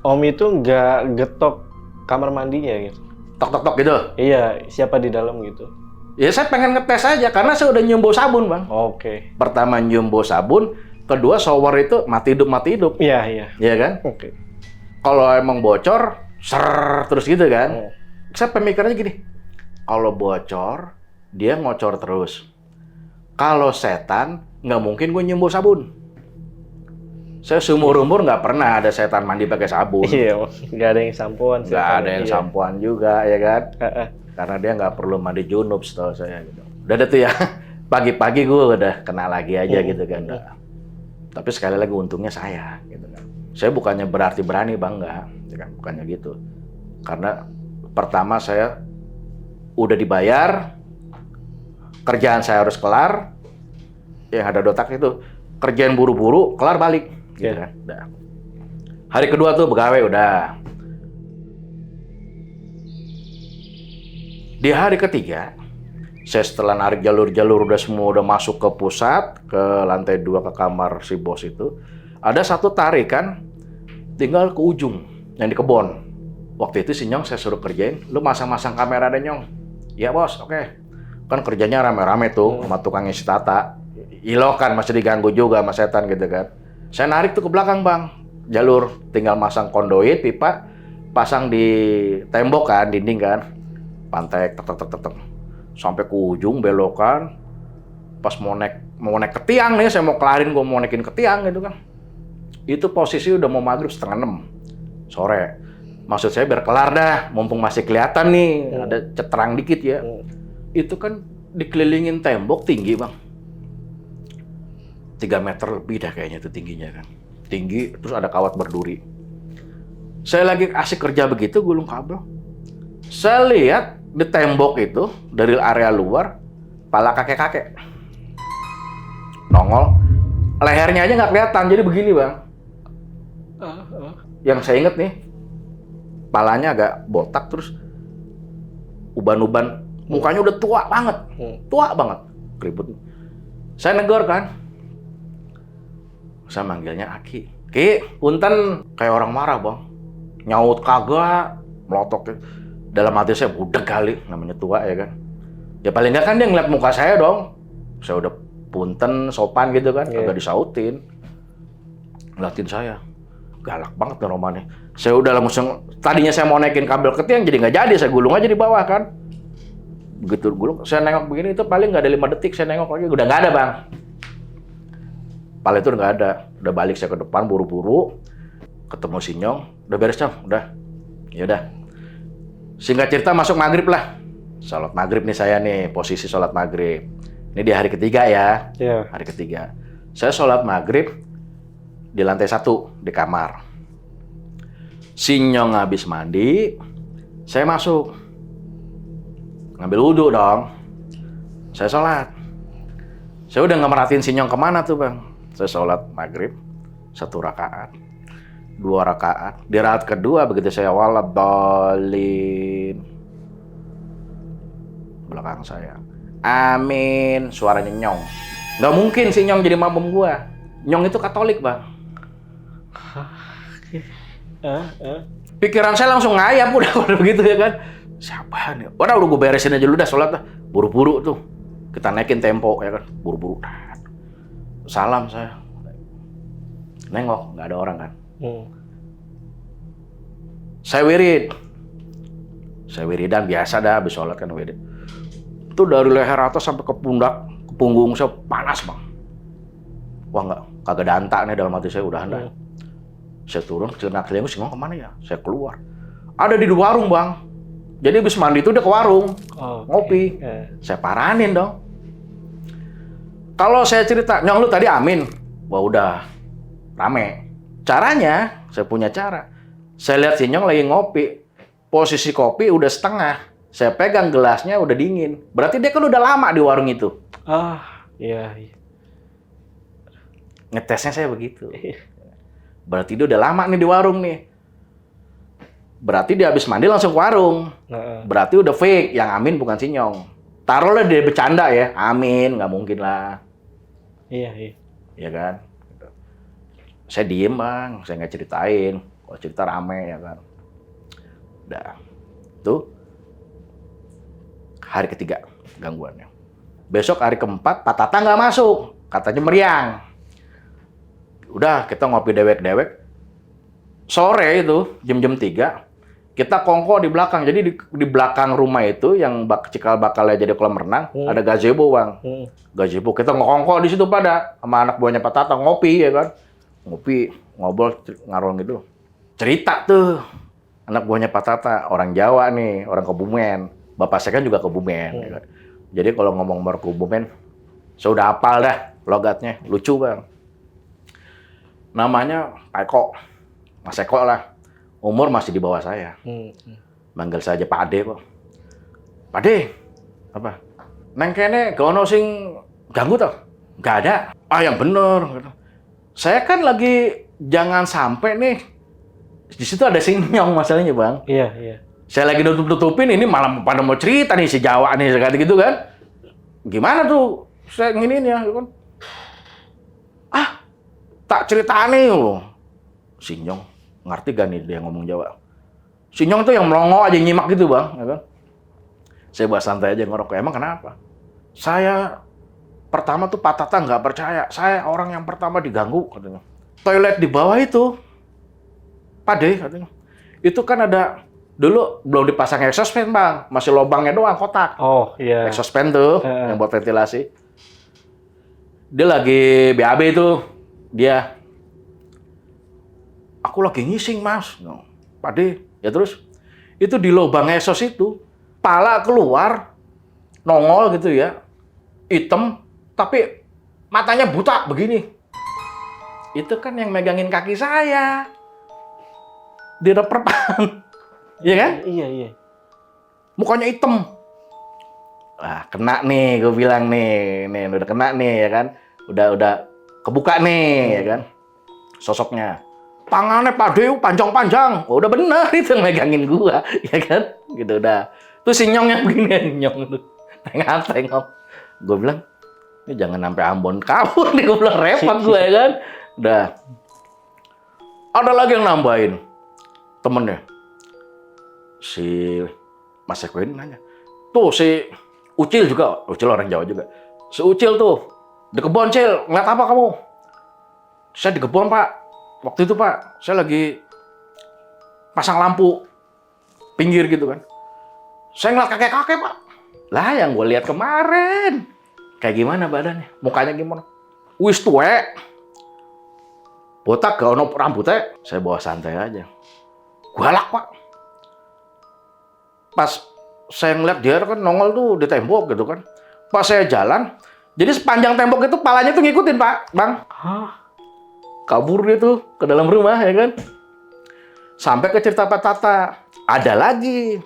Om itu nggak getok kamar mandinya gitu? Tok-tok-tok gitu? Iya, siapa di dalam gitu? Ya saya pengen ngetes aja, karena saya udah nyium bau sabun bang. Oke. Pertama nyium bau sabun, kedua shower itu mati hidup. Iya. Iya kan? Oke. Kalau emang bocor, terus gitu kan. Saya pemikirannya gini, kalau bocor, dia ngocor terus. Kalau setan, nggak mungkin gue nyium bau sabun. Saya seumur-umur nggak pernah ada setan mandi pakai sabun. Iya, nggak ada yang sampoan. Nggak ada yang sampoan juga, ya kan? Karena dia nggak perlu mandi junub setahu saya gitu. Udah ada tuh ya, pagi-pagi gue udah kena lagi aja gitu kan. Tapi sekali lagi untungnya saya gitu kan. Saya bukannya berarti berani bang, enggak, ya kan? Bukannya gitu. Karena pertama saya udah dibayar, kerjaan saya harus kelar, yang ada dotak itu kerjaan buru-buru, kelar balik, gitu kan. Udah. Hari kedua tuh begawe udah. Di hari ketiga, saya setelah narik jalur-jalur udah semua udah masuk ke pusat, ke lantai 2 ke kamar si bos itu, ada satu tarikan tinggal ke ujung yang di kebon. Waktu itu si Nyong saya suruh kerjain, lu masang-masang kamera deh Nyong. Iya bos, oke. Kan kerjanya rame-rame tuh sama tukang isi tata. Ilokan masih diganggu juga sama setan gitu kan. Saya narik tuh ke belakang bang, jalur tinggal masang kondoit, pipa, pasang di tembok kan, dinding kan. Pantek, tek sampai ke ujung belokan. Pas mau naik ke tiang nih, saya mau kelarin, gue mau naikin ke tiang gitu kan. Itu posisi udah mau maghrib 5:30 sore. Maksud saya biar kelar dah, mumpung masih kelihatan nih, ada ceterang dikit ya. Itu kan dikelilingin tembok tinggi bang. 3 meter lebih dah kayaknya itu tingginya kan. Tinggi, terus ada kawat berduri. Saya lagi asik kerja begitu, gulung kabel. Saya lihat di tembok itu, dari area luar, pala kakek-kakek. Nongol, lehernya aja nggak kelihatan, jadi begini bang. Yang saya inget nih, palanya agak botak, terus uban-uban, mukanya udah tua banget, keribut. Saya negor kan, saya manggilnya Aki. Ki, punten, kayak orang marah bang, nyaut kagak, melotok. Dalam hati saya budak kali, namanya tua ya kan. Ya paling nggak kan dia ngeliat muka saya dong. Saya udah punten, sopan gitu kan, kagak disautin. Ngeliatin saya, galak banget nih romannya. Saya udah langsung, tadinya saya mau naikin kabel ke tiang, jadi nggak jadi, saya gulung aja di bawah kan. Begitu gulung, saya nengok begini, itu paling nggak ada 5 detik, saya nengok lagi, udah nggak ada bang. Pala itu udah nggak ada, udah balik saya ke depan, buru-buru, ketemu si Nyong, udah beres Nyong, udah, ya udah. Singkat cerita masuk maghrib lah. Sholat maghrib nih saya nih, posisi sholat maghrib. Ini di hari ketiga ya. Hari ketiga. Saya sholat maghrib di lantai 1 di kamar. Si Nyong habis mandi, saya masuk. Ngambil wudhu dong. Saya sholat. Saya udah nggak merhatiin si Nyong kemana tuh bang. Saya sholat maghrib 1 rakaat. 2 rakaat. Di rakaat kedua begitu saya waladhalin, belakang saya, amin, suaranya Nyong. Nggak mungkin si Nyong jadi mabum gua. Nyong itu Katolik bang. Pikiran saya langsung ngayap udah begitu ya kan. Siapa nih? Udah gue beresin aja dulu dah sholat dah. Buru-buru tuh. Kita naikin tempo ya kan. Buru-buru. Salam saya. Nengok, nggak ada orang kan. Saya wiridan biasa dah, habis sholat kan wirid. Itu dari leher atas sampai ke pundak, punggung saya panas bang. Wah nggak, kagak ada anta nih dalam hati saya, udah anda. Saya turun, celana kelingking, Singong kemana ya? Saya keluar. Ada di warung bang. Jadi habis mandi itu dia ke warung, ngopi. Saya paranin dong. Kalau saya cerita, Nyong lu tadi amin. Wah udah, rame. Caranya, saya punya cara. Saya lihat si Nyong lagi ngopi. Posisi kopi udah setengah. Saya pegang gelasnya udah dingin. Berarti dia kan udah lama di warung itu. Iya. Ngetesnya saya begitu. Berarti dia udah lama nih di warung nih. Berarti dia habis mandi langsung ke warung. Berarti udah fake. Yang amin bukan si Nyong. Taruhlah dia bercanda ya. Amin, nggak mungkin lah. Iya. Ya kan? Saya diem bang, saya nggak ceritain. Kalau cerita rame ya kan. Udah. Tuh. Hari ketiga gangguannya. Besok hari keempat, Pak Tata nggak masuk. Katanya meriang. Udah, kita ngopi dewek-dewek. Sore itu, jam-jam 3, kita kongko di belakang. Jadi di belakang rumah itu, yang cikal bakalnya jadi kolam renang, ada gazebo, Bang. Gazebo, kita ngongko di situ pada, sama anak buahnya Pak Tata, ngopi, ya kan. Ngopi, ngobrol, ngarol gitu. Cerita tuh, anak buahnya Pak Tata, orang Jawa nih, orang Kebumen. Bapak saya kan juga Kebumen. Ya kan? Jadi kalau ngomong Kebumen, saya udah hafal dah logatnya, lucu, Bang. Namanya Pak Eko. Mas Eko lah, umur masih di bawah saya. Manggil saja Pak Ade kok. Pak Ade, apa? Neng kene gak ono sing ganggu toh? Gak ada. Yang bener. Saya kan lagi jangan sampai nih. Di situ ada sing Nyong masalahnya bang. Iya. Saya lagi nutup-nutupin ini malah pada mau cerita nih si Jawa nih kayak gitu kan. Gimana tuh? Saya nginin ya kan. Tak ceritane loh. Si Nyong, ngerti gak nih dia ngomong Jawa? Si Nyong tuh yang melongo aja nyimak gitu bang, ya kan? Saya bahas santai aja ngerokok. Emang kenapa? Saya pertama tuh Pak Tata nggak percaya. Saya orang yang pertama diganggu katanya. Toilet di bawah itu, Pak De katanya. Itu kan ada dulu belum dipasang exhaust fan bang, masih lubangnya doang kotak. Oh iya. Exhaust fan tuh yang buat ventilasi. Dia lagi BAB itu. Dia, aku lagi ngising mas, Pak De, ya terus itu di lubang exhaust itu, pala keluar, nongol gitu ya, hitam, tapi matanya buta begini. Itu kan yang megangin kaki saya, di reperpan, iya kan? Iya. Mukanya hitam. Nah, kena nih, gue bilang nih udah kena nih ya kan, udah kebuka nih, ya kan, sosoknya. Tangannya Pak Dew panjang-panjang. Oh, udah bener itu megangin gua, ya kan? Gitu udah. Tuh si Nyong yang begini, Nyong tuh. Tengok. Gua bilang, ini jangan sampai Ambon kabur nih, gua bilang repot gua ya kan. Udah. Ada lagi yang nambahin. Temennya. Si Mas Eko ini nanya. Tuh si Ucil juga, Ucil orang Jawa juga. Si Ucil tuh. Di kebon, Cil. Ngeliat apa kamu? Saya di kebon, Pak. Waktu itu, Pak, saya lagi pasang lampu pinggir gitu kan. Saya ngeliat kakek-kakek, Pak. Lah, yang gue lihat kemarin. Kayak gimana badannya? Mukanya gimana? Wis tuwek. Botak gak ono rambutnya. Saya bawa santai aja. Galak, Pak. Pas saya ngeliat dia kan nongol tuh di tembok gitu kan. Pas saya jalan, jadi sepanjang tembok itu palanya tuh ngikutin Pak, Bang. Kabur dia tuh ke dalam rumah ya kan. Sampai ke cerita Pak Tata. Ada lagi.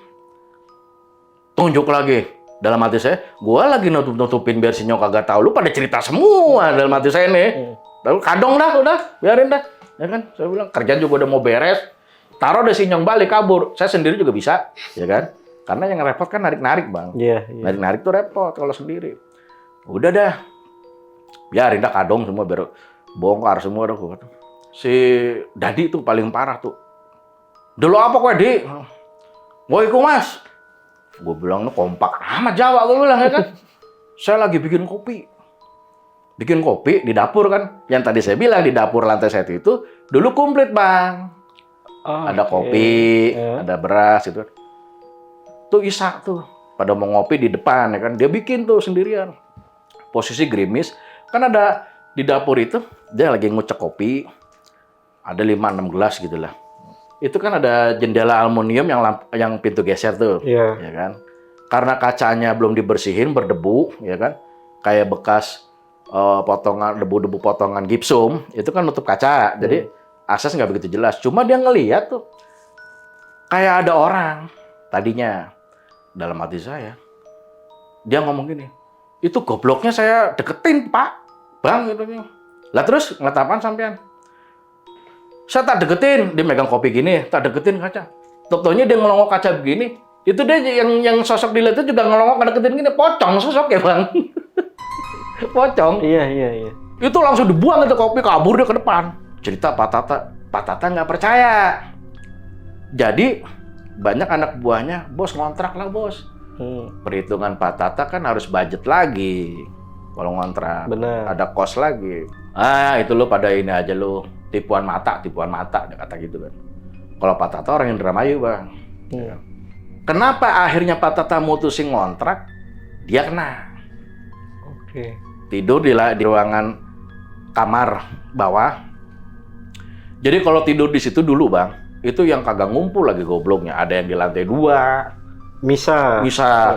Tunjuk lagi. Dalam hati saya, gua lagi nutup-nutupin biar si Nyong kagak tahu. Lu pada cerita semua dalam hati saya nih. Lalu kadong dah, udah, biarin dah. Ya kan? Saya bilang kerjaan juga udah mau beres. Taruh deh si Nyong balik kabur. Saya sendiri juga bisa, ya kan? Karena yang repot kan narik-narik, Bang. Iya. Narik-narik tuh repot kalau sendiri. Udah dah, biarin dah kadong semua biar bongkar semua dah. Si Dadi tuh paling parah tuh. Dulu apa kue Di? Mau ikut mas? Gue bilang kompak amat Jawa gue bilang ya kan. Saya lagi bikin kopi. Bikin kopi di dapur kan. Yang tadi saya bilang di dapur lantai 1 itu dulu komplit bang. Ada kopi, ada beras gitu. Tuh Isa tuh pada mau ngopi di depan ya kan. Dia bikin tuh sendirian. posisi gerimis. Kan ada di dapur itu, dia lagi ngucek kopi. Ada 5-6 gelas gitu lah. Itu kan ada jendela aluminium yang pintu geser tuh. Iya. Ya kan? Karena kacanya belum dibersihin, berdebu, ya kan? Kayak bekas potongan debu-debu potongan gipsum, itu kan nutup kaca. Jadi akses nggak begitu jelas. Cuma dia ngelihat tuh kayak ada orang tadinya. Dalam hati saya, dia ngomong gini, itu gobloknya saya deketin Pak, Bang gitu. Lah terus ngeliat apaan sampean? Saya tak deketin, dia megang kopi gini, tak deketin kaca. Tok-toknya dia ngelongok kaca begini, itu dia yang sosok dilihat itu juga ngelongok deketin gini, pocong sosok ya Bang. Pocong. Iya. Itu langsung dibuang itu kopi, kabur dia ke depan. Cerita Pak Tata nggak percaya. Jadi banyak anak buahnya, bos ngontrak lah bos. Perhitungan Pak Tata kan harus budget lagi. Kalau ngontrak, Benar. ada kos lagi. Itu lo pada ini aja lo. Tipuan mata, dia kata gitu kan. Kalau Pak Tata orang Indramayu, Bang. Kenapa akhirnya Pak Tata mutusin ngontrak? Dia kena. Oke. Tidur di ruangan kamar bawah. Jadi kalau tidur di situ dulu, Bang, itu yang kagak ngumpul lagi gobloknya. Ada yang di lantai 2. Bisa.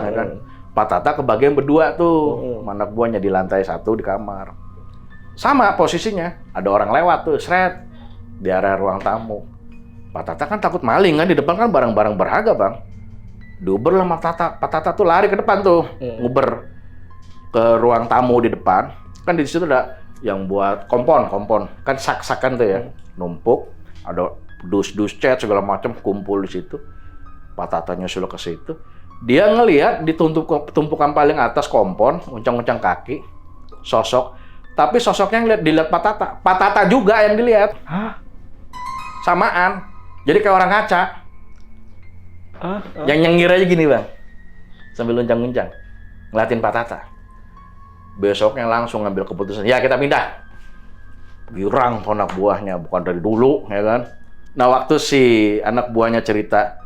Ya kan? Pak Tata kebagian berdua tuh. Anak buahnya di lantai 1 di kamar. Sama posisinya, ada orang lewat tuh, seret, di area ruang tamu. Pak Tata kan takut maling kan, di depan kan barang-barang berharga Bang. Diuber lah Pak Tata tuh lari ke depan tuh, nguber ke ruang tamu di depan. Kan di situ ada yang buat kompon, kan sak-sakan tuh ya, numpuk, ada dus cat segala macam kumpul di situ. Pak Tata nyusul ke situ. Dia ngelihat di tumpukan paling atas kompon, uncang-uncang kaki, sosok. Tapi sosoknya dilihat Pak Tata. Pak Tata juga yang dilihat. Hah? Samaan. Jadi kayak orang kaca. Yang nyengir aja gini Bang. Sambil uncang-uncang. Ngeliatin Pak Tata. Besoknya langsung ngambil keputusan. Ya kita pindah. Girang anak buahnya. Bukan dari dulu. Ya kan. Nah waktu si anak buahnya cerita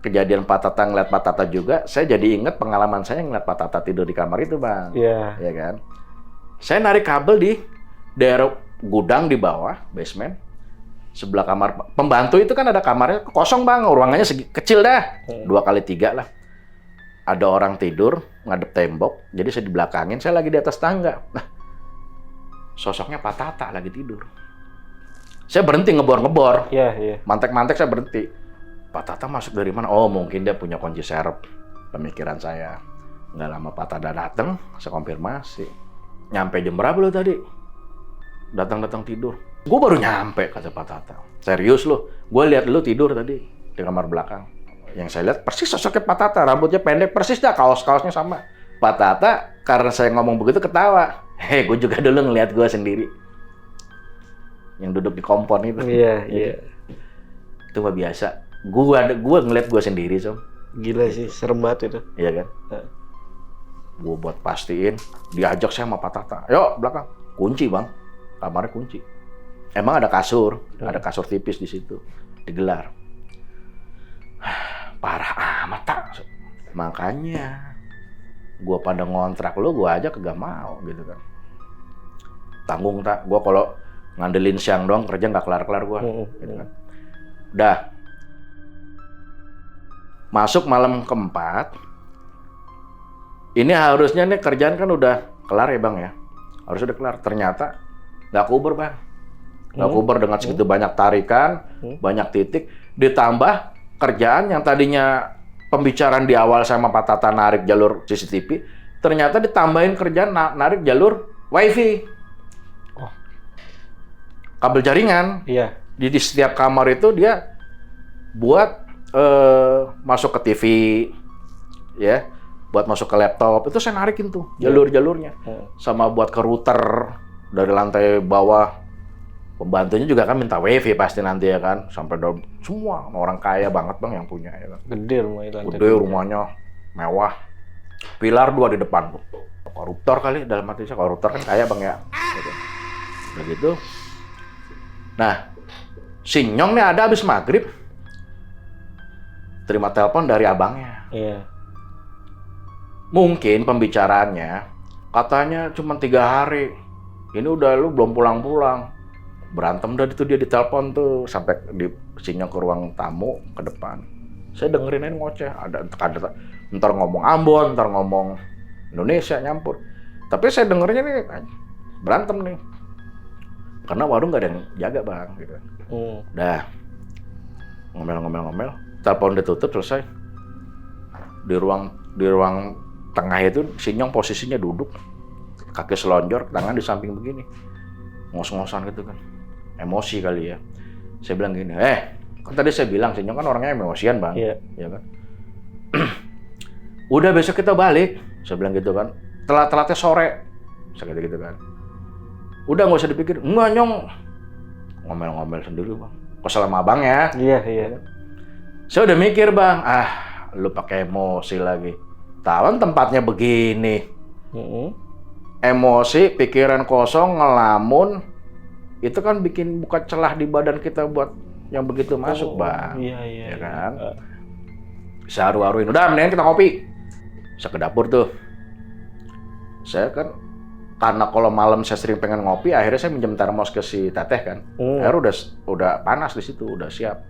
kejadian Pak Tata ngeliat Pak Tata juga. Saya jadi ingat pengalaman saya ngeliat Pak Tata tidur di kamar itu Bang. Iya. Ya kan. Saya narik kabel di daerah gudang di bawah, basement. Sebelah kamar pembantu itu kan ada kamarnya kosong Bang, ruangannya kecil dah. 2x3 lah. Ada orang tidur, ngadep tembok, jadi saya di belakangin, saya lagi di atas tangga. Nah, sosoknya Pak Tata lagi tidur. Saya berhenti ngebor-ngebor. Iya. Mantek-mantek saya berhenti. Pak Tata masuk dari mana? Oh mungkin dia punya kunci serep. Pemikiran saya. Nggak lama Pak Tata datang, saya konfirmasi. Nyampe jam berapa lo tadi? Datang tidur. Gue baru nyampe, kata Pak Tata. Serius lo? Gue lihat lo tidur tadi di kamar belakang. Yang saya lihat persis sosoknya Pak Tata, rambutnya pendek, persis dah, kaos-kaosnya sama. Pak Tata, karena saya ngomong begitu ketawa. Gue juga dulu ngelihat gue sendiri. Yang duduk di kompon itu. Iya. Itu mah biasa. Gue ngelihat gue sendiri, Som. Gila sih, serem banget itu. Iya kan? Gue buat pastiin, diajak saya sama Pak Tata. Yuk, belakang. Kunci, Bang. Kamarnya kunci. Emang ada kasur tipis di situ. Digelar. Parah amat, Tak. Makanya, gue pada ngontrak lo, gue aja kagak mau, gitu kan. Tanggung, Tak. Gue kalau ngandelin siang doang, kerja nggak kelar-kelar gue. Gitu kan. Udah. Masuk malam keempat. Ini harusnya nih kerjaan kan udah kelar ya Bang ya. Harus udah kelar. Ternyata nggak kuber Bang. Nggak kuber dengan segitu banyak tarikan, banyak titik. Ditambah kerjaan yang tadinya pembicaraan di awal sama Pak Tata narik jalur CCTV. Ternyata ditambahin kerjaan narik jalur WiFi. Kabel jaringan. Iya. Di setiap kamar itu dia buat masuk ke TV. Ya. Buat masuk ke laptop, itu saya narikin tuh jalur-jalurnya. Sama buat ke router dari lantai bawah. Pembantunya juga kan minta WiFi pasti nanti ya kan. Sampai semua orang kaya banget Bang yang punya ya kan. Gede rumah itu. Gede rumahnya, mewah. Pilar 2 di depan tuh. Koruptor kali dalam hati saya. Koruptor kan kaya Bang ya. Begitu. Nah, si Nyong nih ada habis maghrib. Terima telepon dari abangnya. Iya. Mungkin pembicaraannya Katanya cuma 3 hari. Ini udah lu belum pulang-pulang. Berantem dah itu dia ditelepon tuh sampai di Sinyong ke ruang tamu ke depan. Saya dengerin aja ngoceh. Ada ntar ngomong Ambon, ntar ngomong Indonesia nyampur. Tapi saya dengerinnya nih berantem nih. Karena warung nggak ada yang jaga bang. Gitu. Dah ngomel. Telepon ditutup selesai. Di ruang tengah itu Sinyong posisinya duduk, kaki selonjor, tangan di samping begini, ngos-ngosan gitu kan, emosi kali ya. Saya bilang gini, kan tadi saya bilang Sinyong kan orangnya emosian bang, ya kan. Udah besok kita balik, saya bilang gitu kan, telat-telatnya sore, saya gitu kan. Udah nggak usah dipikir, enggak Nyong, ngomel-ngomel sendiri bang, kesel sama abang ya. Iya. Saya udah mikir bang, lu pakai emosi lagi. Tawan tempatnya begini, emosi, pikiran kosong, ngelamun, itu kan bikin buka celah di badan kita buat yang begitu masuk, bang. Iya. Ya kan? Saya haru-haruin, udah mendingan kita kopi. Saya ke dapur tuh. Saya kan, karena kalau malam saya sering pengen ngopi, akhirnya saya minjem termos ke si Teteh kan. Akhirnya udah panas di situ, udah siap.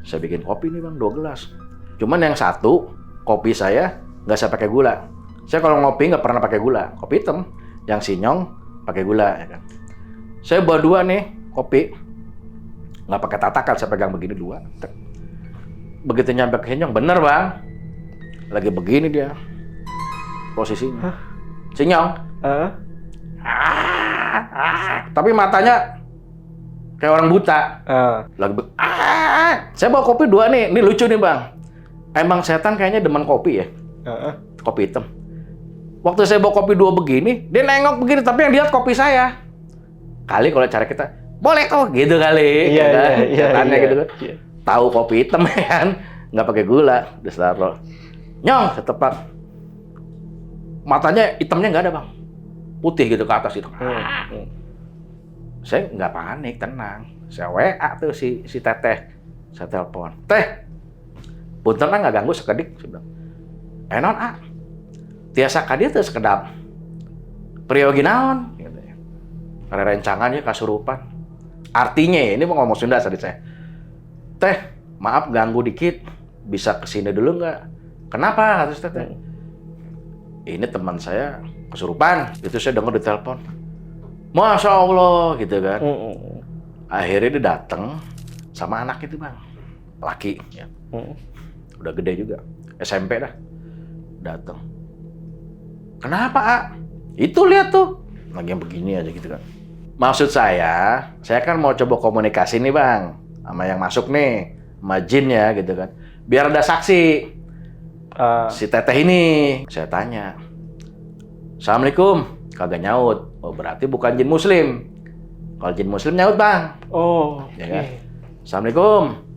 Saya bikin kopi nih bang, 2 gelas. Cuman yang satu, kopi saya nggak saya pakai gula. Saya kalau ngopi nggak pernah pakai gula, kopi hitam. Yang Sinyong pakai gula, ya kan. Saya bawa 2 nih kopi, nggak pakai tatakan, saya pegang begini 2. Begitu nyampe ke Sinyong, bener bang, lagi begini dia posisinya. Sinyong, tapi matanya kayak orang buta. Lagi saya bawa kopi 2 nih, ini lucu nih bang. Emang setan kayaknya demen kopi ya. Kopi hitam. Waktu saya bawa kopi 2 begini, dia nengok begini, tapi yang lihat kopi saya. Kali kalau cara kita, boleh kok, gitu kali. Iya. Setannya gitu kan. Tahu kopi hitam kan, nggak pakai gula, ditaruh. Nyong, setepak. Matanya hitamnya nggak ada bang, putih gitu ke atas itu. Saya nggak panik, tenang. Saya WA tuh si Teteh, saya telepon. Teh, punten nggak ganggu sekedik, saya bilang. Non tiasa kadia teh sekedap priyogi naon gitu ya. Rencangannya kasurupan. Artinya ini mau ngomong Sunda tadi saya. Teh, maaf ganggu dikit. Bisa kesini dulu nggak? Kenapa? Terus Teteh. Ini teman saya kesurupan. Itu saya dengar di telepon. Masya Allah gitu kan. Akhirnya dia datang sama anak itu bang, laki ya. Udah gede juga, SMP dah. Datang. Kenapa, A? Itu lihat tuh. Lagi yang begini aja gitu kan. Maksud saya kan mau coba komunikasi nih, Bang. Sama yang masuk nih. Sama jin ya gitu kan. Biar ada saksi. Si Teteh ini. Saya tanya. Assalamualaikum. Kagak nyaut. Oh, berarti bukan jin muslim. Kalau jin muslim nyaut, Bang. Oh, ya kan? Assalamualaikum.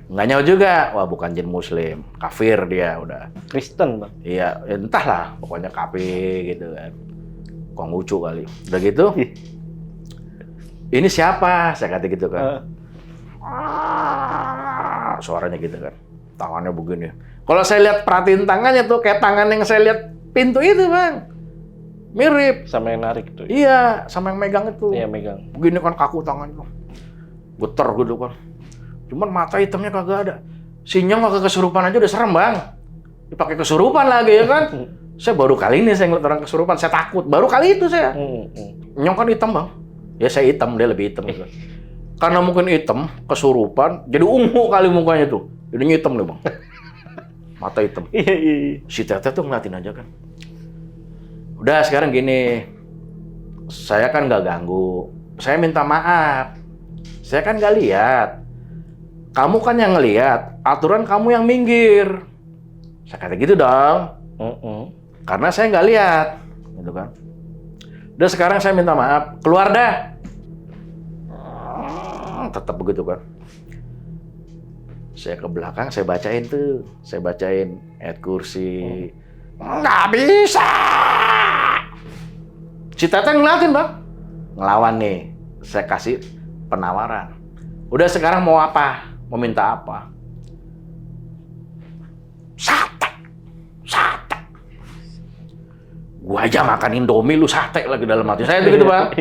Nggak nyaut juga. Wah, bukan jin muslim. Kafir dia udah. Kristen, Bang. Iya, entahlah. Pokoknya kafir gitu kan. Konghucu kali. Udah gitu. Ini siapa? Saya kata gitu kan. Suaranya gitu kan. Tangannya begini. Kalau saya lihat perhatiin tangannya tuh kayak tangan yang saya lihat pintu itu, Bang. Mirip. Sama yang narik tuh. Iya, sama yang megang itu. Iya, megang. Begini kan kaku tangannya. Getar gitu kan. Cuman mata hitamnya kagak ada. Sinyong kagak kesurupan aja udah serem, Bang. Dipakai kesurupan lagi ya kan. Saya baru kali ini saya ngeliat orang kesurupan, saya takut. Baru kali itu saya. Nyong kan hitam, Bang. Ya saya hitam, dia lebih hitam gitu. Karena mungkin hitam, kesurupan, jadi ungu kali mukanya tuh. Jadinya hitam nih, Bang. Mata hitam. Iya. Si Teteh tuh ngeliatin aja kan. Udah sekarang gini. Saya kan nggak ganggu. Saya minta maaf. Saya kan nggak lihat. Kamu kan yang ngelihat, aturan kamu yang minggir. Saya kata gitu dong. Karena saya nggak lihat, gitu kan. Udah sekarang saya minta maaf, keluar dah. Tetap begitu kan. Saya ke belakang, saya bacain tuh. Saya bacain ayat kursi. Nggak bisa. Si Teteh ngeliatin, Bang. Ngelawan nih. Saya kasih penawaran. Udah sekarang mau apa? Mau minta apa? Sate. Gua aja makan Indomie, lu sate lagi dalam hati saya gitu Bang.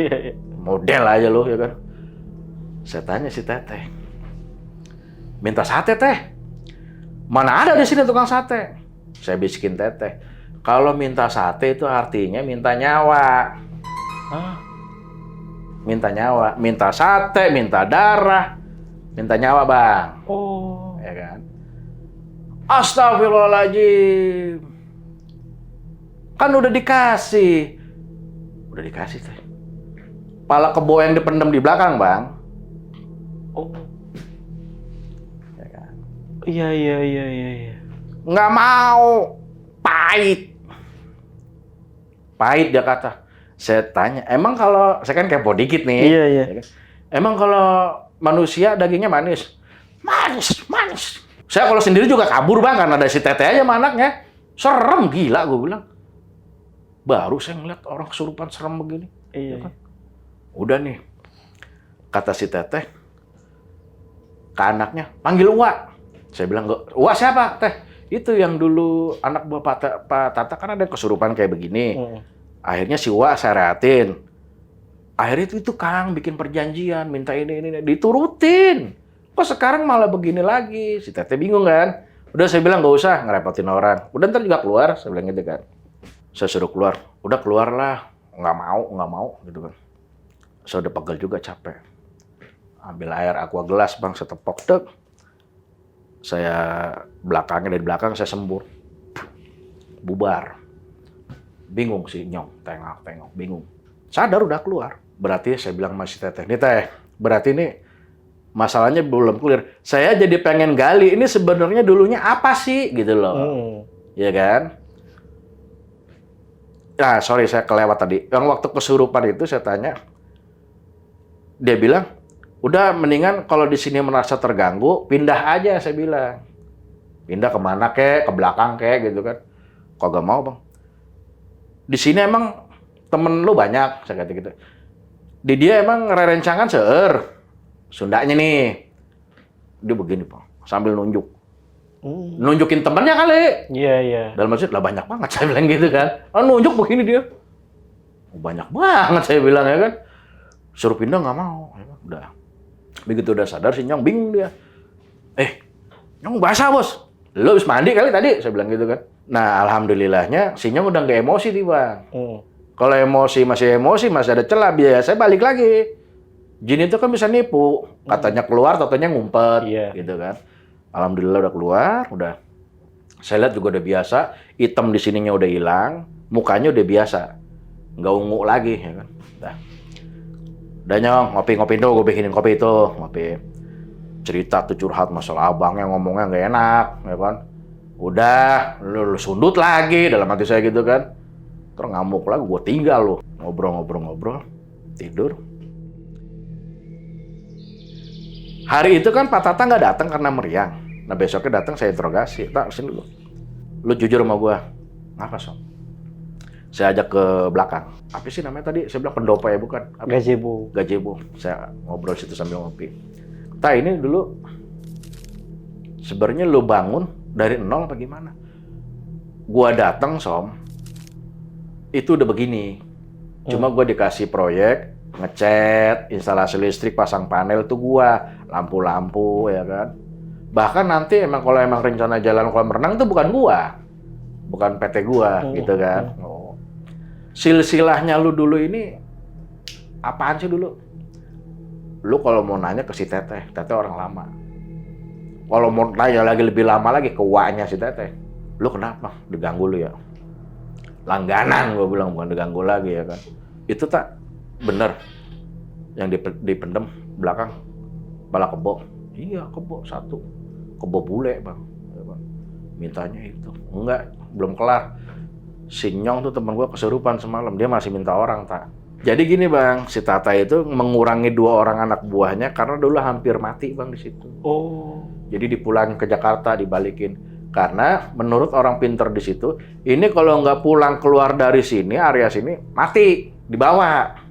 Model aja lu ya kan. Saya tanya si Teteh, minta sate Teh? Mana ada di sini tukang sate? Saya bisikin Teteh, kalau minta sate itu artinya minta nyawa. Hah? Minta nyawa, minta sate, minta darah, minta nyawa Bang. Oh. Ya kan? Astagfirullahaladzim. Kan udah dikasih. Udah dikasih Teh. Pala kebo yang dipendam di belakang Bang. Oh. Ya kan? Iya. Nggak mau. Pahit. Pahit dia kata. Saya tanya, emang kalau, saya kan kepo dikit nih. Iya. Ya kan? Emang kalau manusia dagingnya manis? Manis. Saya kalau sendiri juga kabur Bang, karena ada si Teteh aja sama anaknya. Serem, gila gue bilang. Baru saya ngeliat orang kesurupan serem begini. Iya. Ya kan? Udah nih, kata si Teteh, ke anaknya, panggil Uwa. Saya bilang, Uwa siapa Teh? Itu yang dulu anak buah Pak Tata kan ada kesurupan kayak begini. Akhirnya si Uwa saya rehatin. Akhirnya itu Kang bikin perjanjian, minta ini, diturutin. Kok sekarang malah begini lagi? Si Teteh bingung kan? Udah saya bilang nggak usah ngerepotin orang. Udah ntar juga keluar, saya bilang gitu kan. Saya suruh keluar. Udah keluarlah. Nggak mau gitu kan. Saya udah pegel juga capek. Ambil air aqua gelas Bang, saya tepok dek. Saya belakangnya dari belakang saya sembur. Bubar. Bingung sih Nyong, tengok, bingung. Sadar udah keluar. Berarti saya bilang masih Teteh, nih Teh, berarti ini masalahnya belum clear. Saya jadi pengen gali, ini sebenarnya dulunya apa sih gitu loh. Iya kan? Nah, sorry saya kelewat tadi. Yang waktu kesurupan itu saya tanya, dia bilang, udah mendingan kalau di sini merasa terganggu, pindah aja saya bilang. Pindah kemana kek, ke belakang kek gitu kan. Kok gak mau Bang? Di sini emang temen lu banyak, saya kata gitu. Di dia emang rerencangan seueur. Sundanya nih. Dia begini Bang, sambil nunjuk. Nunjukin temennya kali. Iya. Dalam maksud lah banyak banget saya bilang gitu kan. Nunjuk begini dia. Banyak banget saya bilang ya kan. Suruh pindah nggak mau. Udah. Begitu udah sadar si Nyong bingung dia. Nyong basah Bos. Lu habis mandi kali tadi saya bilang gitu kan. Nah alhamdulillahnya si Nyong udah nggak emosi nih Bang. Kalau emosi masih ada celah biasa saya balik lagi. Jin itu kan bisa nipu. Katanya keluar, katanya ngumpet gitu kan. Alhamdulillah udah keluar, udah. Saya lihat juga udah biasa, hitam di sininya udah hilang, mukanya udah biasa. Nggak ungu lagi, ya kan. Udah Nyong, ngopi-ngopi tuh, gue bikinin kopi itu, ngopi. Cerita tuh curhat masalah abangnya ngomongnya nggak enak, ya kan. Udah, lu sundut lagi dalam hati saya gitu kan. Terus ngamuk lagi, gue tinggal lu. Ngobrol, tidur. Hari itu kan Pak Tata nggak datang karena meriang. Nah besoknya datang saya interogasi. Tak, sini dulu. Lu jujur sama gua. Ngapa Sob? Saya ajak ke belakang. Apa sih namanya tadi? Saya bilang pendopo ya bukan? Gazebo. Saya ngobrol situ sambil ngopi. Ini dulu sebenarnya lu bangun dari nol apa gimana? Gua datang Som. Itu udah begini. Cuma gua dikasih proyek ngecat, instalasi listrik, pasang panel tuh gua, lampu-lampu ya kan. Bahkan nanti kalau emang rencana jalan kolam renang itu bukan gua. Bukan PT gua gitu kan. Silsilahnya lu dulu ini apaan sih dulu? Lu kalau mau nanya ke si Teteh orang lama. Kalau mau nanya lagi lebih lama lagi ke Wanya si Teteh. Lu kenapa? Diganggu lu ya? Langganan gua bilang, bukan diganggu lagi ya kan. Itu tak bener yang dipendem belakang kepala kebo. Iya kebo satu, kebo bule Bang. Mintanya itu enggak, belum kelar. Si Nyong tuh teman gua kesurupan semalam, dia masih minta orang tak. Jadi gini Bang, si Tata itu mengurangi 2 orang anak buahnya karena dulu hampir mati Bang di situ. Jadi dipulangin ke Jakarta, dibalikin. Karena menurut orang pinter di situ, ini kalau nggak pulang keluar dari sini, area sini, mati, dibawa.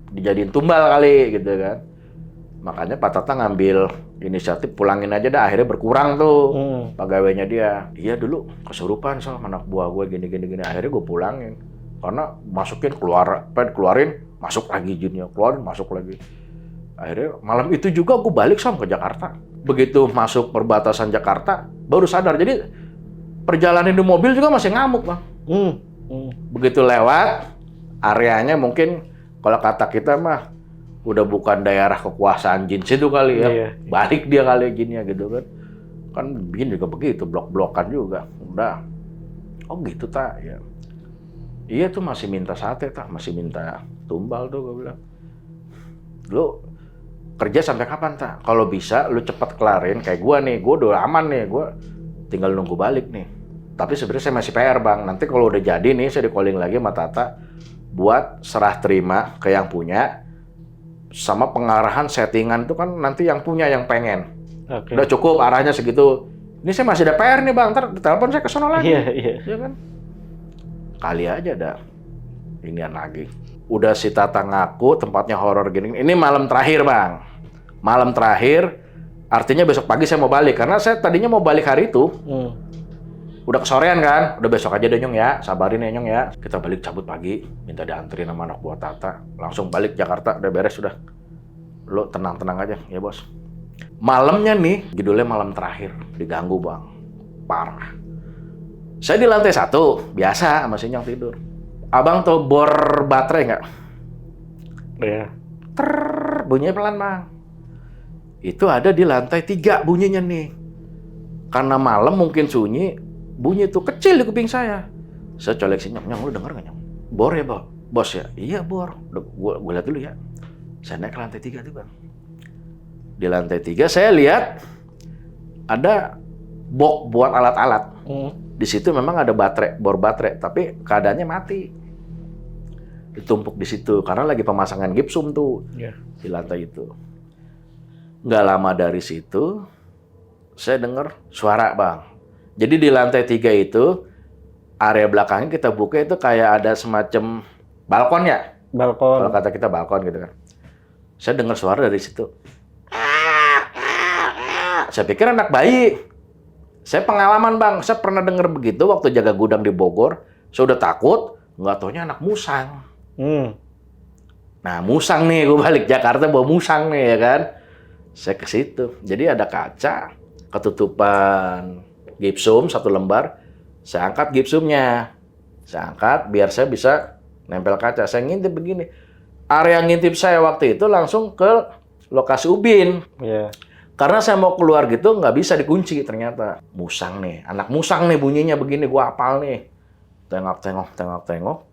Dijadiin tumbal kali gitu kan. Makanya Pak Tata ngambil inisiatif pulangin aja dah, akhirnya berkurang tuh pegawainya dia. Iya dulu kesurupan sama anak buah gue gini. Akhirnya gue pulangin. Karena masukin keluarin, masuk lagi jinnya, keluarin, masuk lagi. Akhirnya malam itu juga gue balik ke Jakarta. Begitu masuk perbatasan Jakarta, baru sadar. Jadi perjalanan di mobil juga masih ngamuk, Bang. Begitu lewat, areanya mungkin kalau kata kita mah udah bukan daerah kekuasaan jin situ kali ya. Iya. Balik dia kali jinnya gitu kan. Kan jin juga begitu, blok-blokan juga. Udah. Oh gitu, tak ya. Iya tuh masih minta sate, tak masih minta tumbal tuh, gue bilang. Lu kerja sampai kapan, tak? Kalau bisa lu cepat kelarin kayak gua nih, gua udah aman nih, gua tinggal nunggu balik nih. Tapi sebenarnya saya masih PR, Bang. Nanti kalau udah jadi nih, saya di-calling lagi sama Tata buat serah terima ke yang punya, sama pengarahan settingan itu kan nanti yang punya yang pengen. Okay. Udah cukup arahnya segitu. Ini saya masih ada PR nih, Bang. Ntar telepon saya ke sono lagi. Iya. Iya kan? Kali aja ada inian lagi. Udah si Tata ngaku tempatnya horor gini. Ini malam terakhir, Bang. Malam terakhir, artinya besok pagi saya mau balik. Karena saya tadinya mau balik hari itu. Udah kesorean kan? Udah besok aja deh, Nyong ya. Sabarin ya, Nyong ya. Kita balik cabut pagi. Minta dianterin sama anak buah Tata. Langsung balik Jakarta. Udah beres, sudah. Lo tenang-tenang aja. Ya, Bos. Malamnya nih, judulnya malam terakhir. Diganggu, Bang. Parah. Saya di lantai 1, biasa sama si Nyong tidur. Abang tau bor baterai nggak? Iya. Bunyinya pelan, Bang. Itu ada di lantai 3 bunyinya nih. Karena malam mungkin sunyi, bunyi itu kecil di kuping saya. Saya colek si Nyong, Nyong lu denger nggak, Nyong? Bor ya, Bos ya? Iya, bor. Gue lihat dulu ya. Saya naik ke lantai 3 tuh, Bang. Di lantai 3 saya lihat ada box buat alat-alat. Di situ memang ada baterai, bor baterai, tapi keadaannya mati. Ditumpuk di situ karena lagi pemasangan gipsum tuh di lantai itu. Nggak lama dari situ, saya dengar suara, Bang. Jadi di lantai 3 itu, area belakangnya kita buka itu kayak ada semacam balkon ya? Balkon. Kalau kata kita balkon gitu kan. Saya dengar suara dari situ. Saya pikir anak bayi. Saya pengalaman, Bang, saya pernah dengar begitu waktu jaga gudang di Bogor. Saya udah takut, nggak taunya anak musang. Nah, musang nih, gue balik Jakarta bawa musang nih, ya kan. Saya ke situ. Jadi ada kaca, ketutupan gipsum 1 lembar. Saya angkat gipsumnya. Saya angkat biar saya bisa nempel kaca. Saya ngintip begini. Area ngintip saya waktu itu langsung ke lokasi ubin. Iya. Karena saya mau keluar gitu, nggak bisa dikunci ternyata. Musang nih, anak musang nih bunyinya begini, gua hafal nih. Tengok.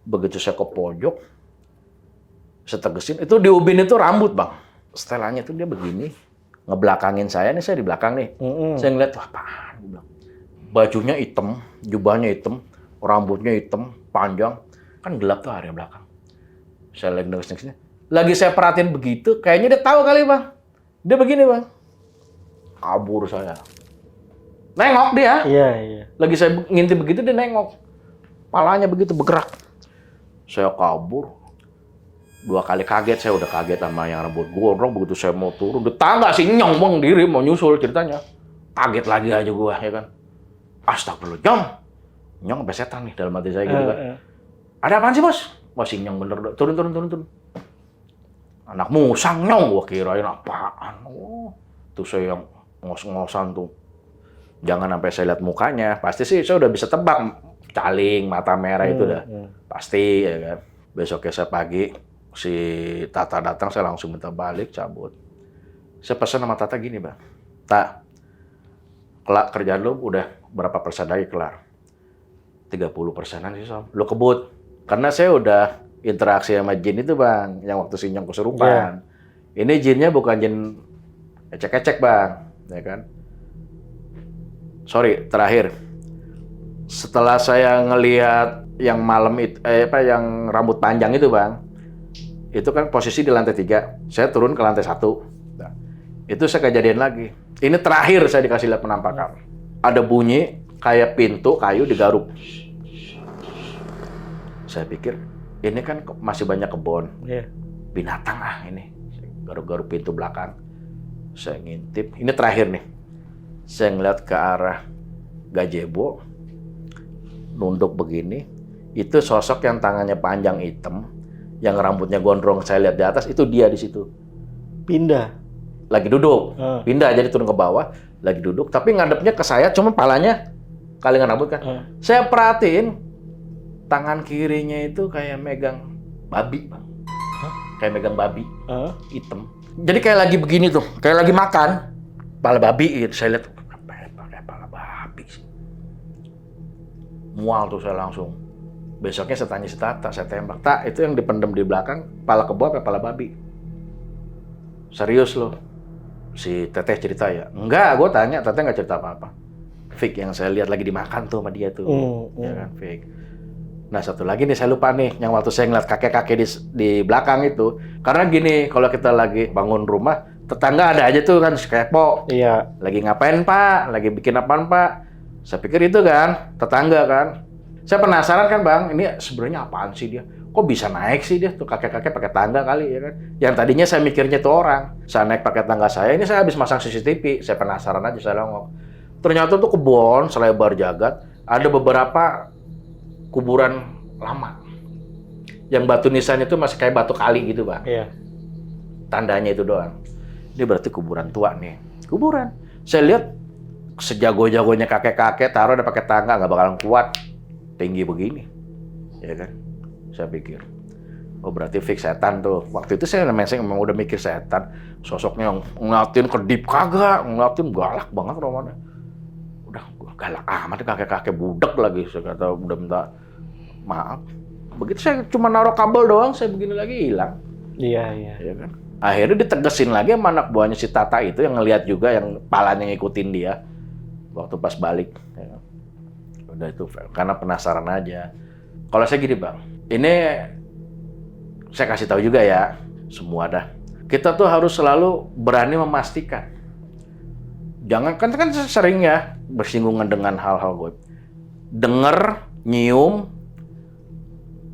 Begitu saya ke pojok, saya tegesin, itu di ubin itu rambut, Bang. Setelannya tuh dia begini, ngebelakangin saya, nih saya di belakang nih. Saya ngeliat, wah apaan? Gua bilang. Bajunya hitam, jubahnya hitam, rambutnya hitam, panjang. Kan gelap tuh area belakang. Saya lagi denger-denger. Lagi saya perhatiin begitu, kayaknya dia tahu kali, Bang. Dia begini, Bang. Kabur saya. Nengok dia. Iya. Lagi saya ngintip begitu, dia nengok. Palanya begitu bergerak. Saya kabur. 2 kali kaget, saya udah kaget sama yang rambut gondrong. Begitu saya mau turun, di tangga si Nyong, Bang, diri mau nyusul ceritanya. Kaget lagi aja gua, ya kan. Astagfirullah, Nyong sampai setan nih dalam hati saya gitu kan. Ada apaan sih, Bos? Wah, si Nyong bener. Turun. Anak musang, Nyong, gua kirain apaan. Oh, tuh saya yang ngos-ngosan tuh. Jangan sampai saya lihat mukanya. Pasti sih saya udah bisa tebak. Caling, mata merah itu udah pasti, ya kan. Besoknya saya pagi, si Tata datang, saya langsung minta balik, cabut. Saya pesan sama Tata gini, Bang. Tak, kerjaan lu udah berapa persen lagi kelar? 30%-an sih, Som. Lu kebut. Karena saya udah interaksi sama jin itu, Bang, yang waktu si Nyong kesurupan. Ini jinnya bukan jin ecek-ecek, Bang, ya kan? Sorry, terakhir. Setelah saya ngelihat yang malam itu, yang rambut panjang itu, Bang, itu kan posisi di lantai 3. Saya turun ke lantai 1. Nah, itu saya kejadian lagi. Ini terakhir saya dikasih lihat penampakan. Ada bunyi kayak pintu kayu digaruk. Saya pikir, ini kan masih banyak kebun. Binatang ini. Garuk-garuk pintu belakang. Saya ngintip. Ini terakhir nih. Saya ngeliat ke arah gazebo. Nunduk begini. Itu sosok yang tangannya panjang hitam, yang rambutnya gondrong saya lihat di atas, itu dia di situ. Pindah. Lagi duduk, pindah jadi turun ke bawah, lagi duduk, tapi ngadepnya ke saya, cuma palanya kalingan rambut kan. Saya perhatiin, tangan kirinya itu kayak megang babi, Bang. Kayak megang babi, hitam. Jadi kayak lagi begini tuh, kayak lagi makan, pala babi itu. Saya lihat, pakai pala babi sih. Mual tuh saya langsung. Besoknya saya tanya si Tata, saya tembak. Tak, itu yang dipendam di belakang, pala kebo apa pala babi? Serius loh. Si Teteh cerita ya. Enggak, gue tanya, Teteh nggak cerita apa-apa. Fake yang saya lihat lagi dimakan tuh sama dia tuh. Ya kan, fake. Nah, satu lagi nih saya lupa nih, yang waktu saya ngeliat kakek-kakek di belakang itu. Karena gini, kalau kita lagi bangun rumah, tetangga ada aja tuh kan, kepo. Iya. Lagi ngapain Pak? Lagi bikin apaan Pak? Saya pikir itu kan, tetangga kan. Saya penasaran kan Bang, ini sebenarnya apaan sih dia? Kok bisa naik sih dia? Tuh kakek-kakek pakai tangga kali ya kan? Yang tadinya saya mikirnya tuh orang. Saya naik pakai tangga saya, ini saya habis masang CCTV. Saya penasaran aja, saya longok. Ternyata tuh kebun selebar jagat, ada beberapa kuburan lama. Yang batu nisan itu masih kayak batu kali gitu Bang. Iya. Tandanya itu doang. Ini berarti kuburan tua nih. Kuburan. Saya lihat sejago-jagonya kakek-kakek taruh ada pakai tangga nggak bakalan kuat. Tinggi begini. Ya kan? Saya pikir. Oh berarti fix setan tuh. Waktu itu saya memang udah mikir setan. Sosoknya ngeliatin kedip kagak. Ngeliatin galak banget romannya. Udah galak amat kakek-kakek budak lagi. Saya kata udah minta maaf. Begitu saya cuma naruh kabel doang. Saya begini lagi hilang. Iya, iya. Ya kan? Akhirnya ditegesin lagi sama anak buahnya si Tata itu yang ngelihat juga, yang palanya ngikutin dia waktu pas balik. Ya. Udah itu karena penasaran aja. Kalau saya gini Bang, ini saya kasih tahu juga ya semua dah. Kita tuh harus selalu berani memastikan. Jangan kan sering ya bersinggungan dengan hal-hal goib. Dengar, nyium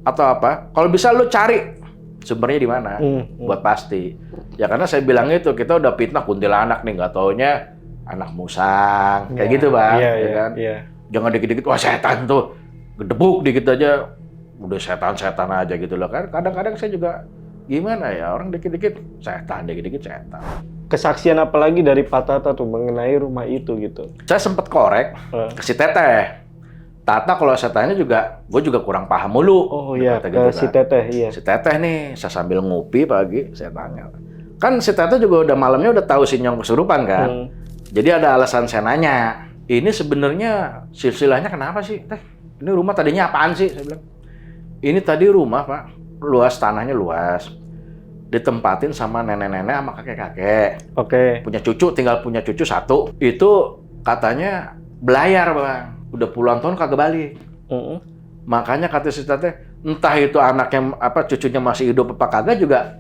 atau apa? Kalau bisa lu cari sumbernya di mana, buat pasti. Ya karena saya bilang itu, kita udah fitnah kuntilanak nih, nggak taunya anak musang, kayak gitu Bang. Iya, ya kan? Iya. Jangan dikit-dikit, wah setan tuh, gedebuk dikit aja, udah setan-setan aja gitu loh kan. Kadang-kadang saya juga, gimana ya, orang dikit-dikit setan, dikit-dikit setan. Kesaksian apa lagi dari Pak Tata tuh mengenai rumah itu gitu? Saya sempet korek ke si Teteh. Tata kalau saya tanya juga, gue juga kurang paham mulu. Oh iya, gitu, si Teteh, iya. Si Teteh nih, saya sambil ngopi pagi, saya tanya. Kan si Teteh juga udah malamnya udah tahu si Nyong kesurupan kan. Jadi ada alasan saya nanya, ini sebenarnya silsilahnya kenapa sih? Teh, ini rumah tadinya apaan sih? Saya bilang, ini tadi rumah Pak, luas, tanahnya luas. Ditempatin sama nenek-nenek sama kakek-kakek. Oke. Punya cucu, tinggal punya cucu satu. Itu katanya belayar Bang. Udah puluhan tahun kagak balik. Makanya kata si Teteh, entah itu anaknya apa cucunya masih hidup apa kagak juga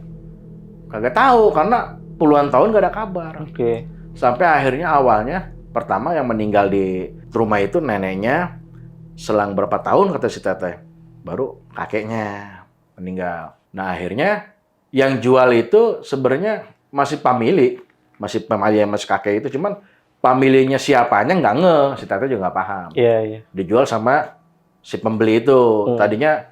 kagak tahu karena puluhan tahun gak ada kabar. Oke. Sampai akhirnya awalnya pertama yang meninggal di rumah itu neneknya, selang berapa tahun kata si Teteh, baru kakeknya meninggal. Nah akhirnya yang jual itu sebenarnya masih pemilik, masih kakek itu, cuman pemilihnya siapanya nggak ngeh, si Teteh juga nggak paham. Iya, iya. Dijual sama si pembeli itu. Tadinya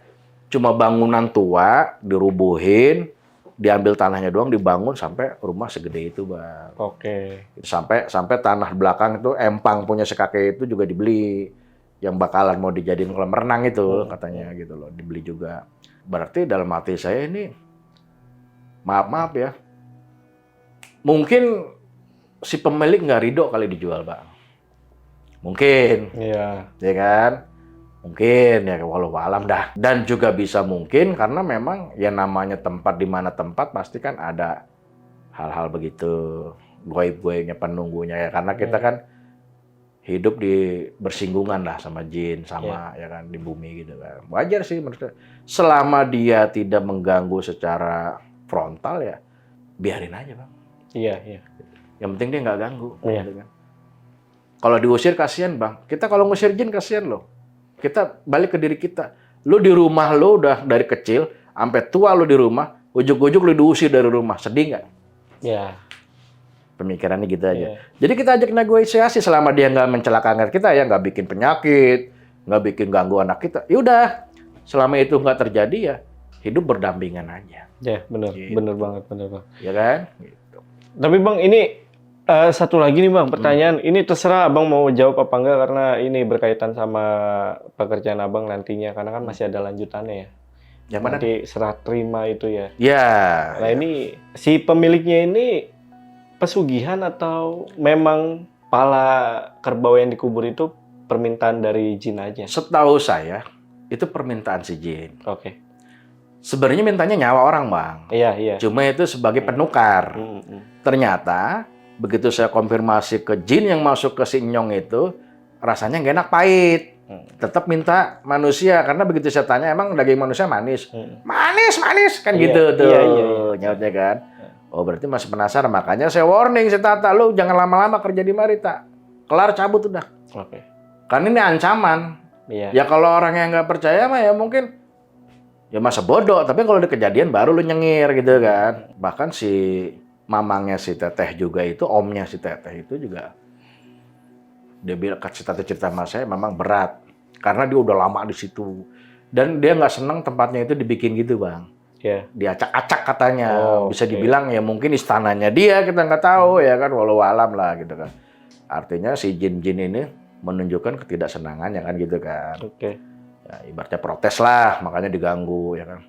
cuma bangunan tua, dirubuhin, diambil tanahnya doang, dibangun sampai rumah segede itu, Bang. Oke. Sampai tanah belakang itu, empang punya si kakek itu juga dibeli. Yang bakalan mau dijadiin kolam renang itu, katanya gitu loh, dibeli juga. Berarti dalam hati saya ini, maaf ya, mungkin si pemilik nggak ridho kali dijual, Bang. Mungkin. Iya. Ya kan? Mungkin, ya walau alam dah. Dan juga bisa mungkin karena memang ya namanya tempat, di mana tempat pasti kan ada hal-hal begitu. Goib-goibnya, penunggunya ya. Karena kita kan hidup di bersinggungan lah sama jin, sama ya kan di bumi gitu kan. Wajar sih menurut saya. Selama dia tidak mengganggu secara frontal ya, biarin aja, Bang. Iya, iya. Yang penting dia nggak ganggu. Iya. Gitu kan. Kalau diusir kasihan Bang. Kita kalau ngusir jin kasihan loh. Kita balik ke diri kita. Lu di rumah lu udah dari kecil sampai tua lu di rumah, ujuk-ujuk lu diusir dari rumah. Sedih nggak? Iya. Pemikirannya gitu aja. Iya. Jadi kita ajak negosiasi selama dia nggak mencelakakan kita ya, nggak bikin penyakit, nggak bikin ganggu anak kita. Ya udah, selama itu nggak terjadi ya hidup berdampingan aja. Ya, benar. Gitu. Benar banget, benar Bang. Ya kan? Gitu. Tapi Bang, ini satu lagi nih Bang, pertanyaan. Ini terserah Abang mau jawab apa enggak karena ini berkaitan sama pekerjaan Abang nantinya karena kan masih ada lanjutannya ya. Yang mana? Nanti serah terima itu ya. Ya. Nah, ini si pemiliknya ini pesugihan atau memang pala kerbau yang dikubur itu permintaan dari jin aja? Setahu saya itu permintaan si jin. Oke. Sebenarnya mintanya nyawa orang, Bang. Iya, iya. Cuma itu sebagai penukar. Ternyata begitu saya konfirmasi ke jin yang masuk ke si Nyong itu, rasanya nggak enak, pahit. Tetap minta manusia karena begitu saya tanya emang daging manusia manis. Manis kan Iya, gitu tuh. iya, iya. Nyautnya kan. Oh berarti masih penasaran, makanya saya warning, saya tata, lu jangan lama-lama kerja di Marita. Kelar cabut udah. Oke. Karena ini ancaman. Iya. Ya kalau orang yang nggak percaya mah ya mungkin ya masa bodoh, tapi kalau ada kejadian baru lu nyengir gitu kan. Bahkan si mamangnya si Teteh juga itu, omnya si Teteh itu juga dia bilang cerita sama saya memang berat karena dia udah lama di situ dan dia nggak seneng tempatnya itu dibikin gitu, Bang. Iya. Diacak-acak katanya. Bisa oke. dibilang ya mungkin istananya dia, kita nggak tahu ya kan, walau alam lah gitu kan. Artinya si jin-jin ini menunjukkan ketidaksenangannya kan gitu kan. Oke. Ya, ibaratnya protes lah, makanya diganggu ya kan.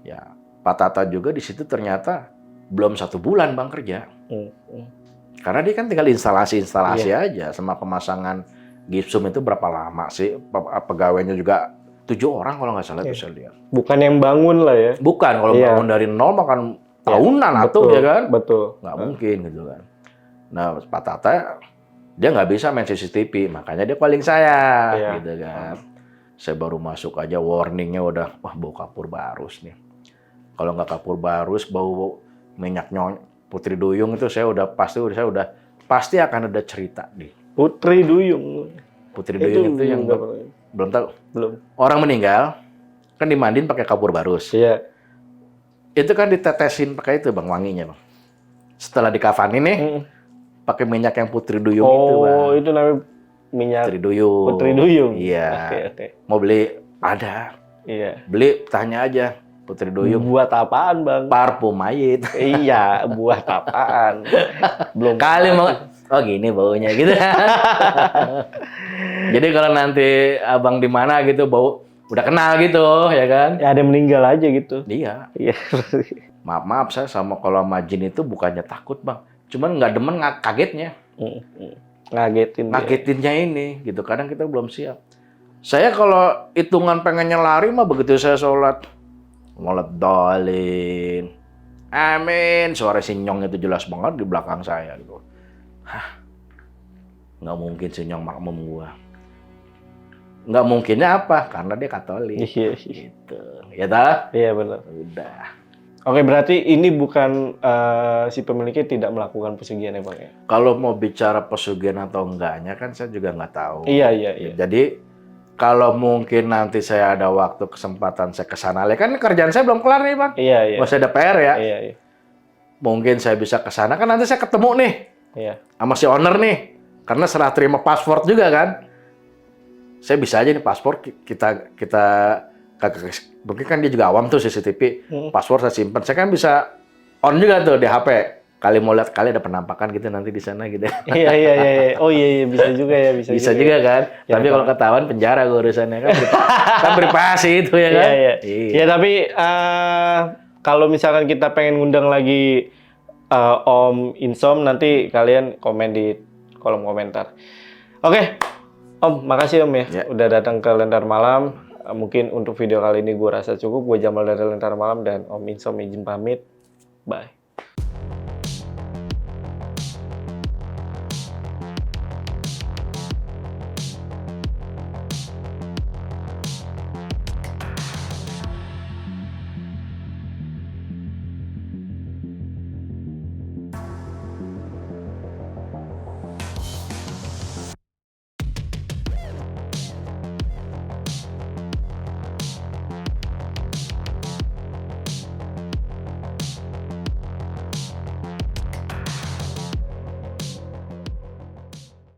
Ya, Pak Tata juga di situ ternyata belum 1 bulan Bang kerja. Karena dia kan tinggal instalasi-instalasi aja sama pemasangan gipsum itu berapa lama sih? Pegawainya juga 7 orang kalau nggak salah itu saya lihat. Bukan yang bangun lah ya. Bukan, kalau bangun dari nol makan tahunan atau ya kan? Betul. Nggak mungkin gitu kan. Nah, Pak Tata dia nggak bisa main CCTV, makanya dia calling saya gitu kan. Saya baru masuk aja warningnya udah, wah bau kapur barus nih. Kalau nggak kapur barus, bau minyak Putri Duyung itu saya udah pasti akan ada cerita nih. Putri Duyung. Putri Duyung itu yang belum tahu. Belum. Orang meninggal kan dimandiin pakai kapur barus. Iya. Itu kan ditetesin pakai itu Bang, wanginya Bang. Setelah dikafanin nih, pakai minyak yang Putri Duyung itu Bang. Oh, itu namanya minyak Putri Duyung. Putri Duyung. Iya. Oke. Mau beli ada. Iya. Beli tanya aja Putri Duyung. Buat apaan, Bang? Parfum mayit. Iya, buat apaan? Belum Kali mau oh gini baunya gitu. Jadi kalau nanti abang di mana gitu bau udah kenal gitu ya kan? ya ada yang meninggal aja gitu. Iya. Iya. Maaf saya sama kalau sama jin itu bukannya takut Bang, cuman nggak demen kagetnya. Ngagetinnya ini gitu. Kadang kita belum siap. Saya kalau hitungan pengennya lari mah begitu saya sholat dolin. Amin. Suara si Nyong itu jelas banget di belakang saya gitu. Hah. Nggak mungkin si Nyong makmum gua. Nggak mungkinnya apa? Karena dia Katolik. Iya. Gitu. Ya tak? Iya benar. Udah. Oke, berarti ini bukan si pemiliknya tidak melakukan pesugihan ya Bang ya? Kalau mau bicara pesugihan atau enggaknya kan saya juga nggak tahu. Iya. Jadi kalau mungkin nanti saya ada waktu kesempatan saya ke sana, kan kerjaan saya belum kelar nih Bang. Iya. Masih ada PR ya. Iya. Mungkin saya bisa ke sana kan nanti saya ketemu nih. Iya. Sama si owner nih. Karena serah terima paspor juga kan. Saya bisa aja nih paspor kita mungkin kan dia juga awam tuh CCTV. Paspor saya simpan. Saya kan bisa on juga tuh di HP. Kali mau lihat kali ada penampakan gitu nanti di sana gitu. Iya. Oh iya bisa juga ya, Bisa juga kan. Ya, tapi kalau ketahuan penjara gue urusannya kan. Kan privasi itu ya kan. Iya. Ya tapi kalau misalkan kita pengen ngundang lagi Om Insom, nanti kalian komen di kolom komentar. Oke, Om, makasih Om ya. Udah datang ke Lentar Malam. Mungkin untuk video kali ini gue rasa cukup. Gue Jamal dari Lentar Malam dan Om Insom izin pamit. Bye.